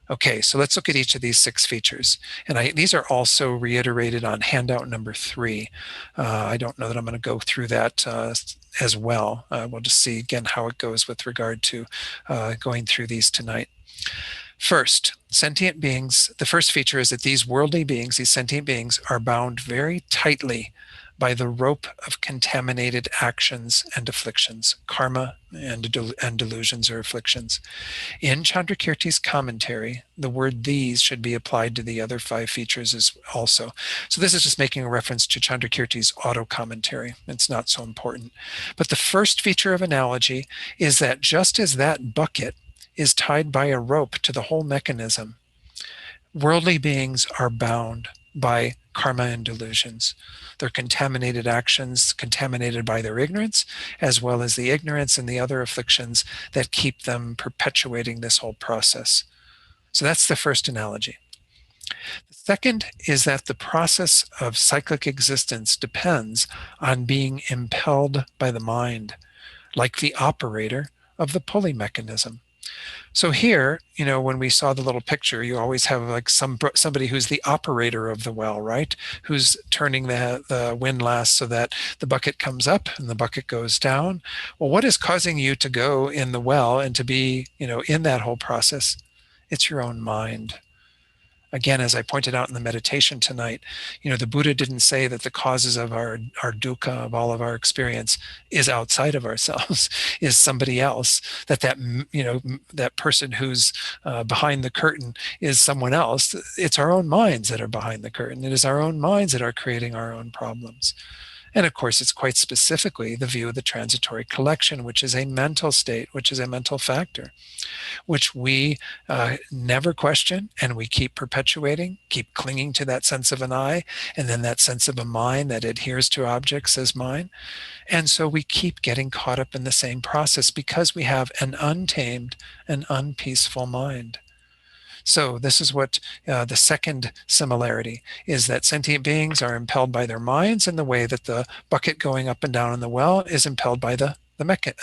Okay, so let's look at each of these 6 features. And these are also reiterated on handout number 3. I don't know that I'm going to go through that as well. We'll just see again how it goes with regard to going through these tonight. First, sentient beings, the first feature is that these worldly beings, these sentient beings, are bound very tightly by the rope of contaminated actions and afflictions, karma and delusions or afflictions. In Chandrakirti's commentary, the word these should be applied to the other 5 features as also. So this is just making a reference to Chandrakirti's auto commentary. It's not so important. But the first feature of analogy is that just as that bucket is tied by a rope to the whole mechanism, worldly beings are bound by karma and delusions. Their contaminated actions, contaminated by their ignorance, as well as the ignorance and the other afflictions that keep them perpetuating this whole process. So that's the first analogy. The second is that the process of cyclic existence depends on being impelled by the mind, like the operator of the pulley mechanism. So here, when we saw the little picture, you always have like somebody who's the operator of the well, right? Who's turning the windlass so that the bucket comes up and the bucket goes down. Well, what is causing you to go in the well and to be, in that whole process? It's your own mind. Again, as I pointed out in the meditation tonight, the Buddha didn't say that the causes of our dukkha, of all of our experience, is outside of ourselves, is somebody else, that person who's behind the curtain is someone else. It's our own minds that are behind the curtain. It is our own minds that are creating our own problems. And of course, it's quite specifically the view of the transitory collection, which is a mental state, which is a mental factor, which we never question, and we keep perpetuating, keep clinging to that sense of an I, and then that sense of a mind that adheres to objects as mine. And so we keep getting caught up in the same process because we have an untamed and unpeaceful mind. So this is what the second similarity is, that sentient beings are impelled by their minds in the way that the bucket going up and down in the well is impelled by the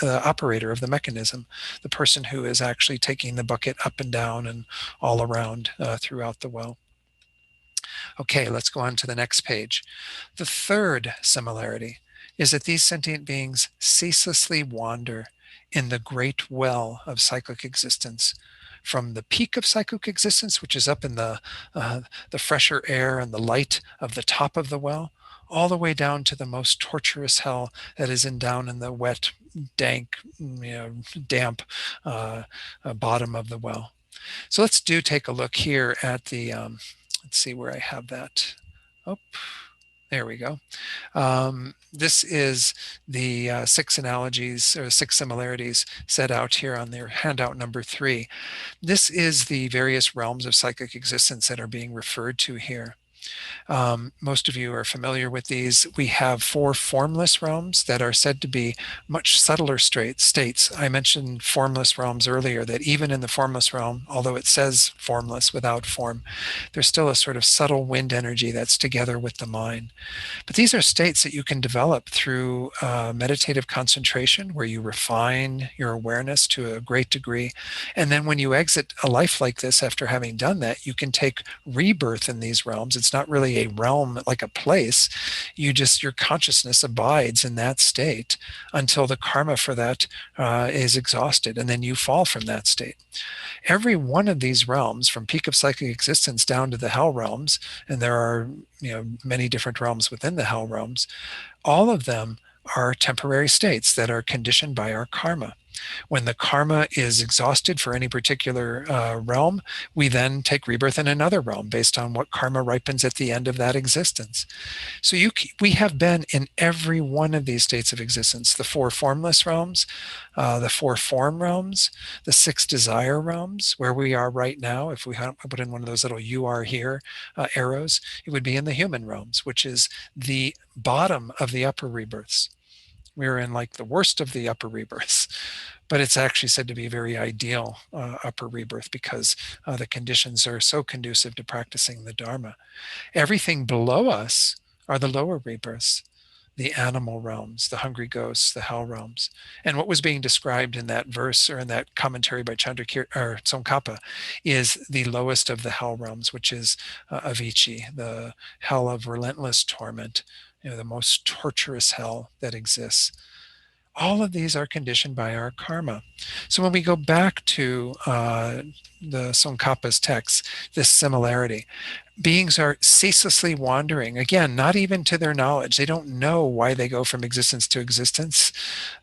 operator of the mechanism, the person who is actually taking the bucket up and down and all around throughout the well. Okay, let's go on to the next page. The third similarity is that these sentient beings ceaselessly wander in the great well of cyclic existence, from the peak of cyclic existence, which is up in the fresher air and the light of the top of the well, all the way down to the most torturous hell that is down in the wet, dank, damp bottom of the well. So let's take a look here at the, let's see where I have that. Oh, there we go. This is the 6 analogies or 6 similarities set out here on their handout number 3. This is the various realms of cyclic existence that are being referred to here. Most of you are familiar with these. We have 4 formless realms that are said to be much subtler states. I mentioned formless realms earlier, that even in the formless realm, although it says formless without form, there's still a sort of subtle wind energy that's together with the mind. But these are states that you can develop through meditative concentration, where you refine your awareness to a great degree. And then when you exit a life like this after having done that, you can take rebirth in these realms. It's not really a realm like a place. Your consciousness abides in that state until the karma for that is exhausted, and then you fall from that state. Every one of these realms, from peak of cyclic existence down to the hell realms, and there are many different realms within the hell realms, all of them are temporary states that are conditioned by our karma. When the karma is exhausted for any particular realm, we then take rebirth in another realm based on what karma ripens at the end of that existence. So we have been in every one of these states of existence: the 4 formless realms, the 4 form realms, the 6 desire realms, where we are right now. If we put in one of those little "you are here" arrows, it would be in the human realms, which is the bottom of the upper rebirths. We're in like the worst of the upper rebirths, but it's actually said to be very ideal upper rebirth because the conditions are so conducive to practicing the Dharma. Everything below us are the lower rebirths, the animal realms, the hungry ghosts, the hell realms. And what was being described in that verse, or in that commentary by Tsongkhapa, is the lowest of the hell realms, which is Avicii, the hell of relentless torment, the most torturous hell that exists. All of these are conditioned by our karma. So when we go back to the Tsongkhapa's text, this similarity, beings are ceaselessly wandering, again, not even to their knowledge. They don't know why they go from existence to existence.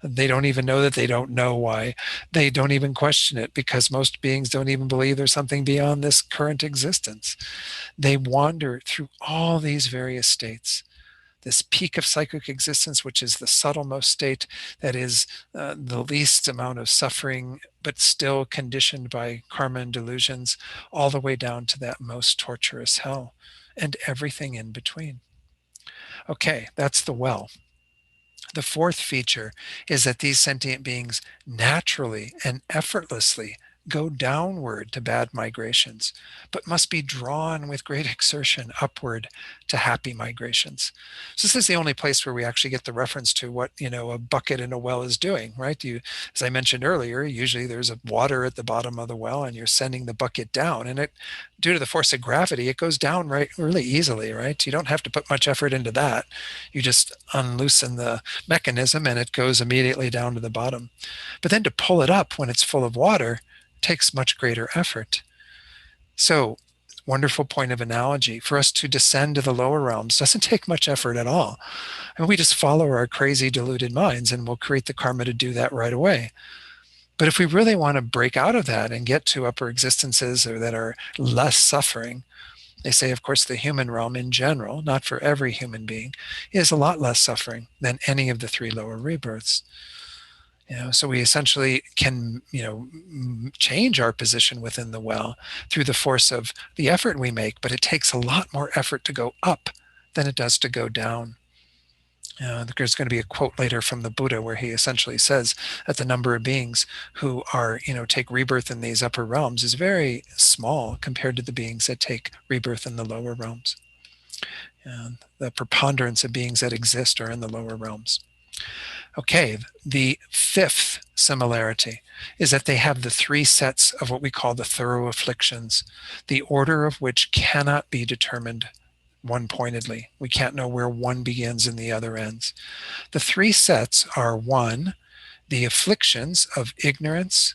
They don't even know that they don't know why. They don't even question it, because most beings don't even believe there's something beyond this current existence. They wander through all these various states. This peak of cyclic existence, which is the subtlemost state, that is the least amount of suffering, but still conditioned by karma and delusions, all the way down to that most torturous hell, and everything in between. Okay, that's the well. The 4th feature is that these sentient beings naturally and effortlessly go downward to bad migrations, but must be drawn with great exertion upward to happy migrations. So this is the only place where we actually get the reference to what a bucket in a well is doing, right? As I mentioned earlier, usually there's a water at the bottom of the well, and you're sending the bucket down, and due to the force of gravity, it goes down really easily, right? You don't have to put much effort into that. You just unloosen the mechanism, and it goes immediately down to the bottom. But then to pull it up when it's full of water takes much greater effort. So, wonderful point of analogy. For us to descend to the lower realms doesn't take much effort at all. And we just follow our crazy, deluded minds, and we'll create the karma to do that right away. But if we really want to break out of that and get to upper existences that are less suffering, They say, of course, the human realm in general, not for every human being, is a lot less suffering than any of the three lower rebirths. So we essentially can, change our position within the well through the force of the effort we make, but it takes a lot more effort to go up than it does to go down. There's going to be a quote later from the Buddha where he essentially says that the number of beings who are, take rebirth in these upper realms is very small compared to the beings that take rebirth in the lower realms. And the preponderance of beings that exist are in the lower realms. Okay, the fifth similarity is that they have the three sets of what we call the thorough afflictions, the order of which cannot be determined one-pointedly. We can't know where one begins and the other ends. The three sets are: one, the afflictions of ignorance,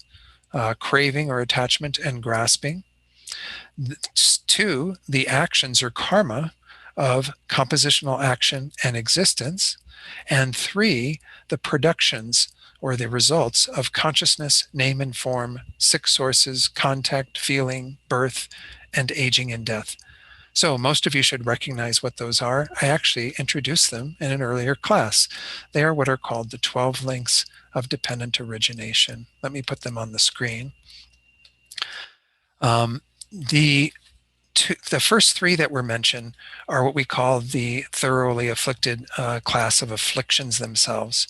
craving or attachment, and grasping; two, the actions or karma of compositional action and existence; and three, the productions or the results of consciousness, name and form, six sources, contact, feeling, birth, and aging and death. So most of you should recognize what those are. I actually introduced them in an earlier class. They are what are called the 12 links of dependent origination. Let me put them on the screen. The first three that were mentioned are what we call the thoroughly afflicted class of afflictions themselves.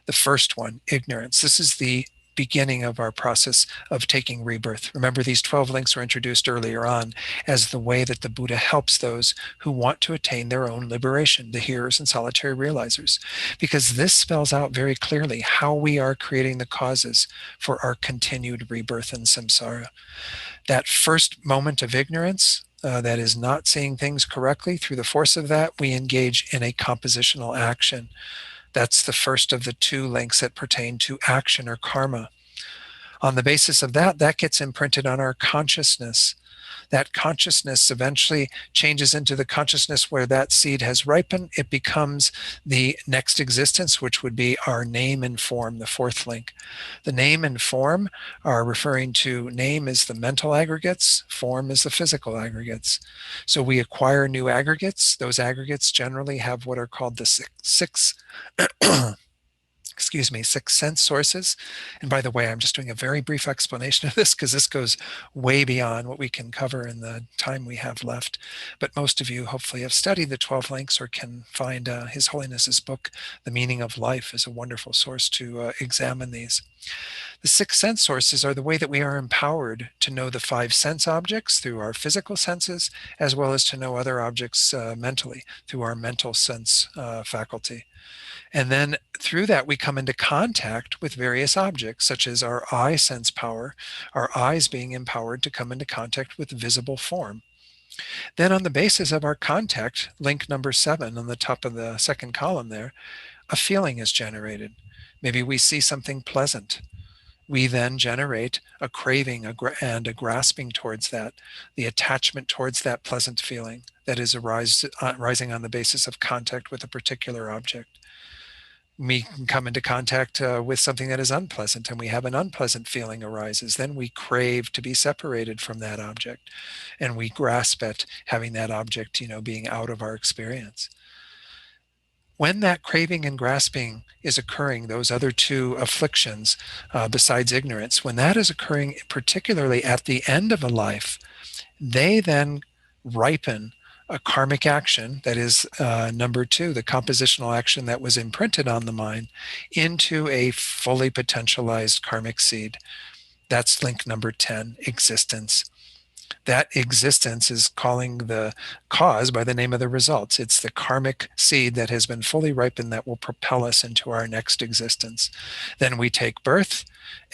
The first one, ignorance. This is the beginning of our process of taking rebirth. Remember, these 12 links were introduced earlier on as the way that the Buddha helps those who want to attain their own liberation, the hearers and solitary realizers, because this spells out very clearly how we are creating the causes for our continued rebirth in samsara. That first moment of ignorance, that is not seeing things correctly, through the force of that, we engage in a compositional action. That's the first of the two links that pertain to action or karma. On the basis of that, that gets imprinted on our consciousness. That consciousness eventually changes into the consciousness where that seed has ripened. It becomes the next existence, which would be our name and form, the fourth link. The name and form are referring to: name is the mental aggregates, form is the physical aggregates. So we acquire new aggregates. Those aggregates generally have what are called the six sense sources. And by the way, I'm just doing a very brief explanation of this because this goes way beyond what we can cover in the time we have left. But most of you hopefully have studied the 12 links or can find His Holiness's book, The Meaning of Life, is a wonderful source to examine these. The six sense sources are the way that we are empowered to know the five sense objects through our physical senses, as well as to know other objects mentally through our mental sense faculty. And then through that, we come into contact with various objects, such as our eye sense power, our eyes being empowered to come into contact with visible form. Then on the basis of our contact, link number 7 on the top of the second column there, a feeling is generated. Maybe we see something pleasant. We then generate a craving and a grasping towards that, the attachment towards that pleasant feeling that is rising on the basis of contact with a particular object. We can come into contact with something that is unpleasant, and we have an unpleasant feeling arises. Then we crave to be separated from that object, and we grasp at having that object, being out of our experience. When that craving and grasping is occurring, those other two afflictions, besides ignorance, when that is occurring, particularly at the end of a life, they then ripen a karmic action, that is number 2, the compositional action that was imprinted on the mind, into a fully potentialized karmic seed. That's link number 10, existence. That existence is calling the cause by the name of the results. It's the karmic seed that has been fully ripened that will propel us into our next existence. Then we take birth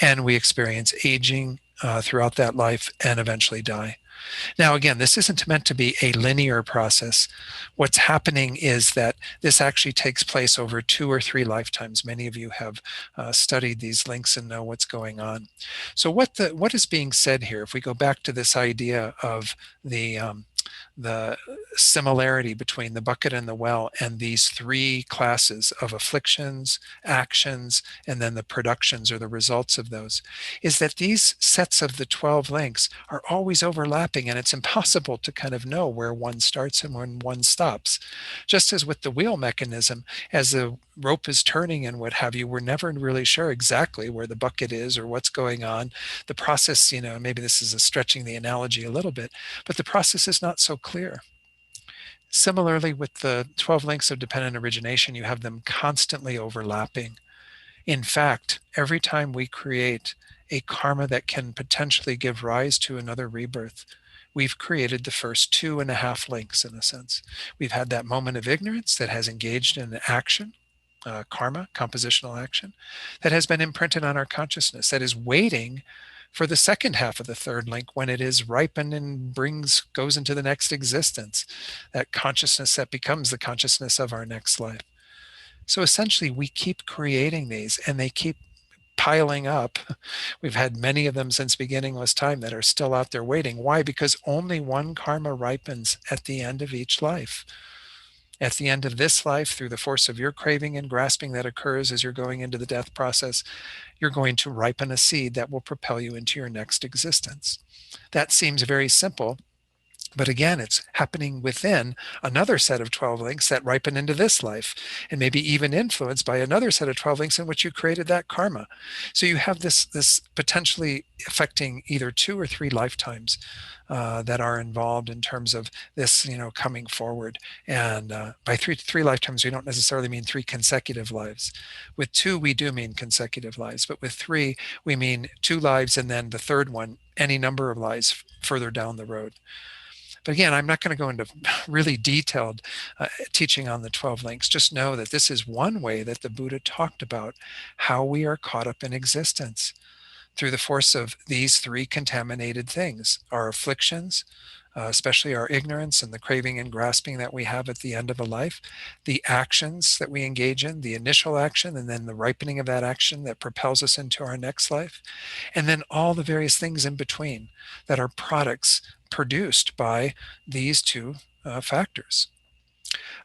and we experience aging throughout that life and eventually die. Now, again, this isn't meant to be a linear process. What's happening is that this actually takes place over 2 or 3 lifetimes. Many of you have studied these links and know what's going on. So what is being said here, if we go back to this idea of the the similarity between the bucket and the well and these three classes of afflictions, actions, and then the productions or the results of those, is that these sets of the 12 links are always overlapping, and it's impossible to kind of know where one starts and when one stops. Just as with the wheel mechanism, as the rope is turning and what have you, we're never really sure exactly where the bucket is or what's going on. The process, maybe this is stretching the analogy a little bit, but the process is not so clear. Similarly, with the 12 links of dependent origination, you have them constantly overlapping. In fact, every time we create a karma that can potentially give rise to another rebirth, we've created the first 2.5 links in a sense. We've had that moment of ignorance that has engaged in an action, karma, compositional action, that has been imprinted on our consciousness, that is waiting for the second half of the third link when it is ripened and goes into the next existence, that consciousness that becomes the consciousness of our next life. So essentially, we keep creating these and they keep piling up. We've had many of them since beginningless time that are still out there waiting. Why? Because only one karma ripens at the end of each life. At the end of this life, through the force of your craving and grasping that occurs as you're going into the death process, you're going to ripen a seed that will propel you into your next existence. That seems very simple, but again, it's happening within another set of 12 links that ripen into this life, and maybe even influenced by another set of 12 links in which you created that karma. So you have this potentially affecting either 2 or 3 lifetimes that are involved in terms of this, coming forward. And by three lifetimes, we don't necessarily mean 3 consecutive lives. With 2, we do mean consecutive lives, but with 3, we mean 2 lives and then the third one, any number of lives further down the road. But again, I'm not going to go into really detailed teaching on the 12 links. Just know that this is one way that the Buddha talked about how we are caught up in existence through the force of these 3 contaminated things, our afflictions, especially our ignorance and the craving and grasping that we have at the end of a life, the actions that we engage in, the initial action, and then the ripening of that action that propels us into our next life, and then all the various things in between that are products produced by these 2 factors.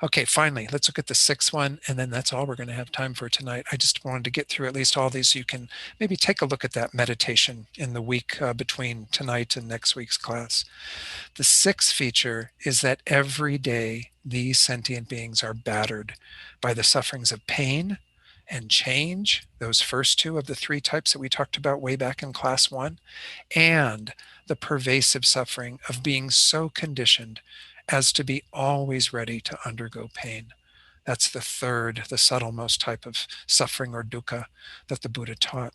Okay, finally, let's look at the 6th one, and then that's all we're going to have time for tonight. I just wanted to get through at least all these so you can maybe take a look at that meditation in the week between tonight and next week's class. The 6th feature is that every day these sentient beings are battered by the sufferings of pain and change, those first 2 of the 3 types that we talked about way back in class 1, and the pervasive suffering of being so conditioned as to be always ready to undergo pain. That's the 3rd, the subtlemost type of suffering or dukkha that the Buddha taught.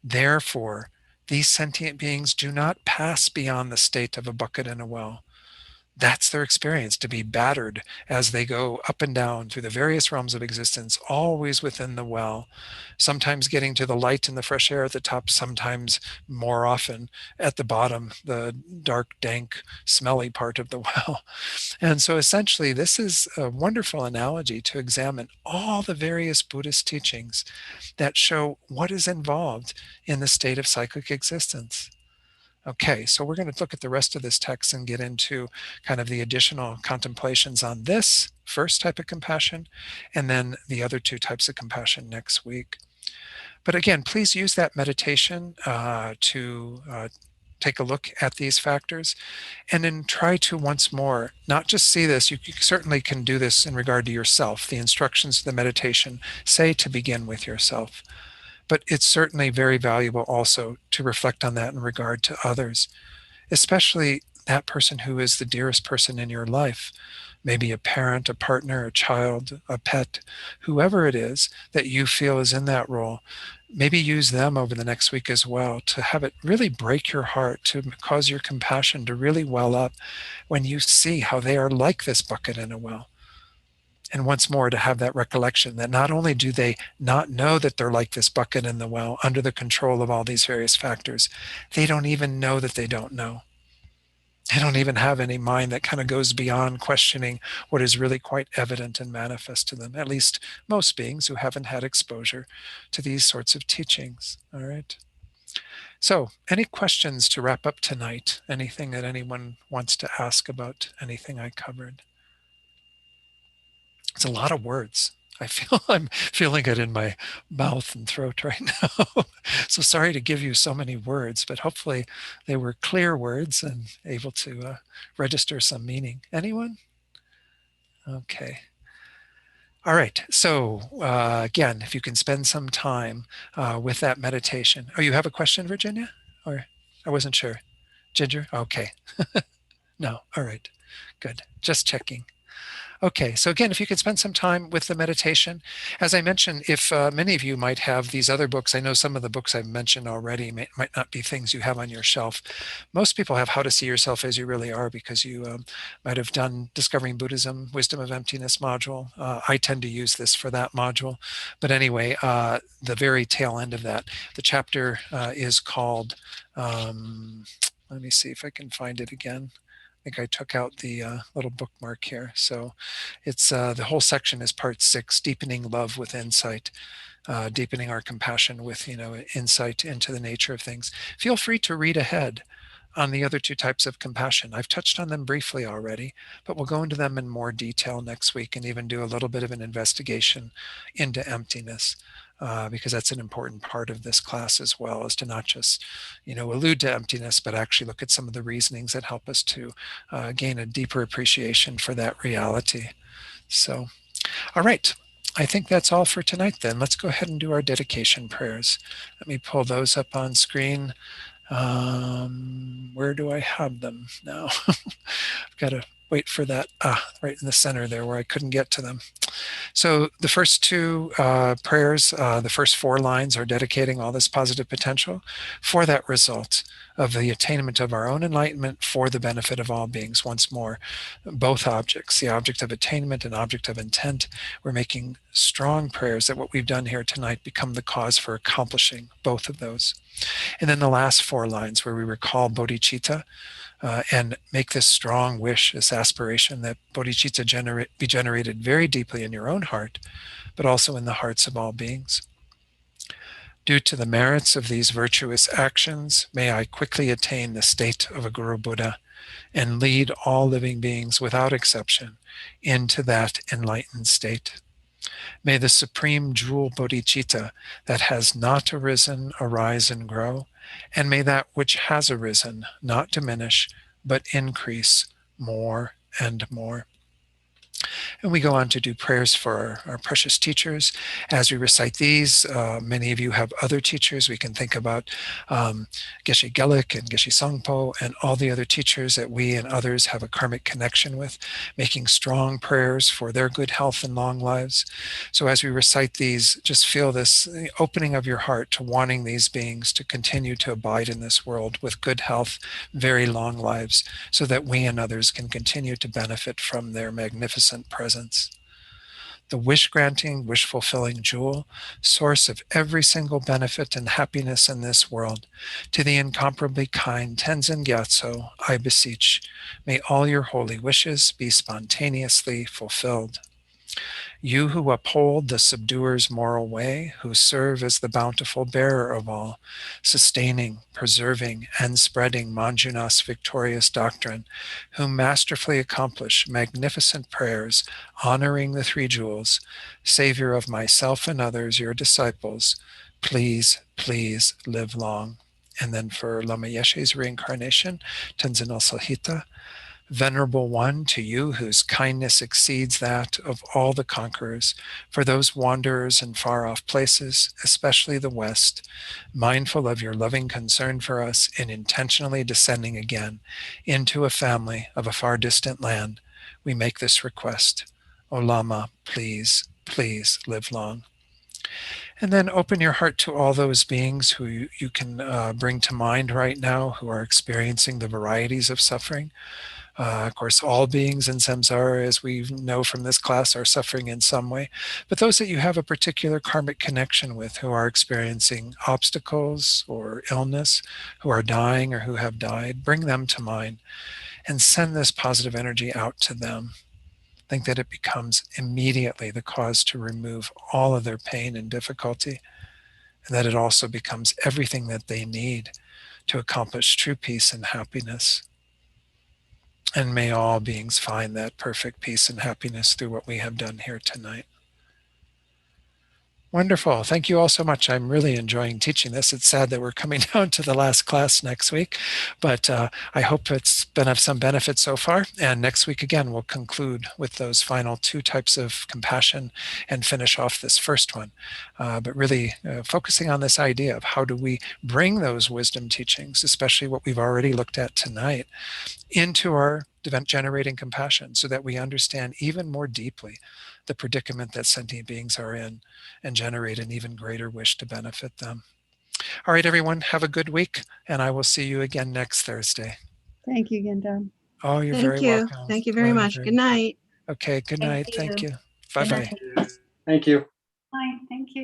Therefore, these sentient beings do not pass beyond the state of a bucket in a well. That's their experience, to be battered as they go up and down through the various realms of existence, always within the well, sometimes getting to the light and the fresh air at the top, sometimes more often at the bottom, the dark, dank, smelly part of the well. And so essentially, this is a wonderful analogy to examine all the various Buddhist teachings that show what is involved in the state of cyclic existence. Okay, so we're going to look at the rest of this text and get into kind of the additional contemplations on this first type of compassion and then the other 2 types of compassion next week. But again, please use that meditation to take a look at these factors and then try to once more not just see this. You certainly can do this in regard to yourself. The instructions of the meditation say to begin with yourself. But it's certainly very valuable also to reflect on that in regard to others, especially that person who is the dearest person in your life, maybe a parent, a partner, a child, a pet, whoever it is that you feel is in that role. Maybe use them over the next week as well to have it really break your heart, to cause your compassion to really well up when you see how they are like this bucket in a well. And once more, to have that recollection that not only do they not know that they're like this bucket in the well under the control of all these various factors, they don't even know that they don't know. They don't even have any mind that kind of goes beyond questioning what is really quite evident and manifest to them, at least most beings who haven't had exposure to these sorts of teachings. All right. So, any questions to wrap up tonight? Anything that anyone wants to ask about anything I covered? It's a lot of words. I'm feeling it in my mouth and throat right now. So sorry to give you so many words, but hopefully they were clear words and able to register some meaning. Anyone? Okay. All right. So again, if you can spend some time with that meditation. Oh, you have a question, Virginia? Or I wasn't sure. Ginger? Okay. No. All right. Good. Just checking. Okay, so again, if you could spend some time with the meditation, as I mentioned, if many of you might have these other books, I know some of the books I've mentioned already might not be things you have on your shelf. Most people have How to See Yourself as You Really Are because you might have done Discovering Buddhism, Wisdom of Emptiness module. I tend to use this for that module. But anyway, the very tail end of that, the chapter is called, let me see if I can find it again. I think I took out the little bookmark here. So it's the whole section is part 6, deepening love with insight, deepening our compassion with, insight into the nature of things. Feel free to read ahead on the other 2 types of compassion. I've touched on them briefly already, but we'll go into them in more detail next week and even do a little bit of an investigation into emptiness. Because that's an important part of this class as well, is to not just, allude to emptiness, but actually look at some of the reasonings that help us to gain a deeper appreciation for that reality. So, all right. I think that's all for tonight then. Let's go ahead and do our dedication prayers. Let me pull those up on screen. Where do I have them now? I've got to wait for that. Right in the center there where I couldn't get to them. So the first 2 prayers, the first 4 lines are dedicating all this positive potential for that result of the attainment of our own enlightenment for the benefit of all beings. Once more, both objects, the object of attainment and object of intent, we're making strong prayers that what we've done here tonight become the cause for accomplishing both of those. And then the last 4 lines where we recall bodhicitta, and make this strong wish, this aspiration that bodhicitta be generated very deeply in your own heart, but also in the hearts of all beings. Due to the merits of these virtuous actions, may I quickly attain the state of a Guru Buddha and lead all living beings without exception into that enlightened state. May the supreme jewel bodhicitta that has not arisen arise and grow, and may that which has arisen not diminish, but increase more and more. And we go on to do prayers for our precious teachers. As we recite these, many of you have other teachers. We can think about Geshe Gelik and Geshe Sangpo and all the other teachers that we and others have a karmic connection with, making strong prayers for their good health and long lives. So as we recite these, just feel this opening of your heart to wanting these beings to continue to abide in this world with good health, very long lives, so that we and others can continue to benefit from their magnificent presence. The wish-granting, wish-fulfilling jewel, source of every single benefit and happiness in this world, to the incomparably kind Tenzin Gyatso, I beseech, may all your holy wishes be spontaneously fulfilled. You who uphold the subduer's moral way, who serve as the bountiful bearer of all, sustaining, preserving, and spreading Manjunath's victorious doctrine, who masterfully accomplish magnificent prayers, honoring the 3 jewels, Savior of myself and others, your disciples, please, please live long. And then for Lama Yeshe's reincarnation, Tenzin al-Sahita, Venerable One, to you whose kindness exceeds that of all the conquerors, for those wanderers in far-off places, especially the West, mindful of your loving concern for us in intentionally descending again into a family of a far distant land, we make this request. O Lama, please, please live long. And then open your heart to all those beings who you can bring to mind right now who are experiencing the varieties of suffering. Of course, all beings in samsara, as we know from this class, are suffering in some way. But those that you have a particular karmic connection with who are experiencing obstacles or illness, who are dying or who have died, bring them to mind and send this positive energy out to them. Think that it becomes immediately the cause to remove all of their pain and difficulty. and that it also becomes everything that they need to accomplish true peace and happiness. And may all beings find that perfect peace and happiness through what we have done here tonight. Wonderful. Thank you all so much. I'm really enjoying teaching this. It's sad that we're coming down to the last class next week, but I hope it's been of some benefit so far. And next week, again, we'll conclude with those final 2 types of compassion and finish off this first one. But really focusing on this idea of how do we bring those wisdom teachings, especially what we've already looked at tonight, into our event-generating compassion so that we understand even more deeply the predicament that sentient beings are in and generate an even greater wish to benefit them. All right, everyone, have a good week, and I will see you again next Thursday. Thank you again, Don. Oh, you're Thank very you. welcome. Thank you Oh, very you're much. very- Good night. Okay, good Thank night. Thank you. you. Good Bye-bye. night. Thank you. Bye, thank you.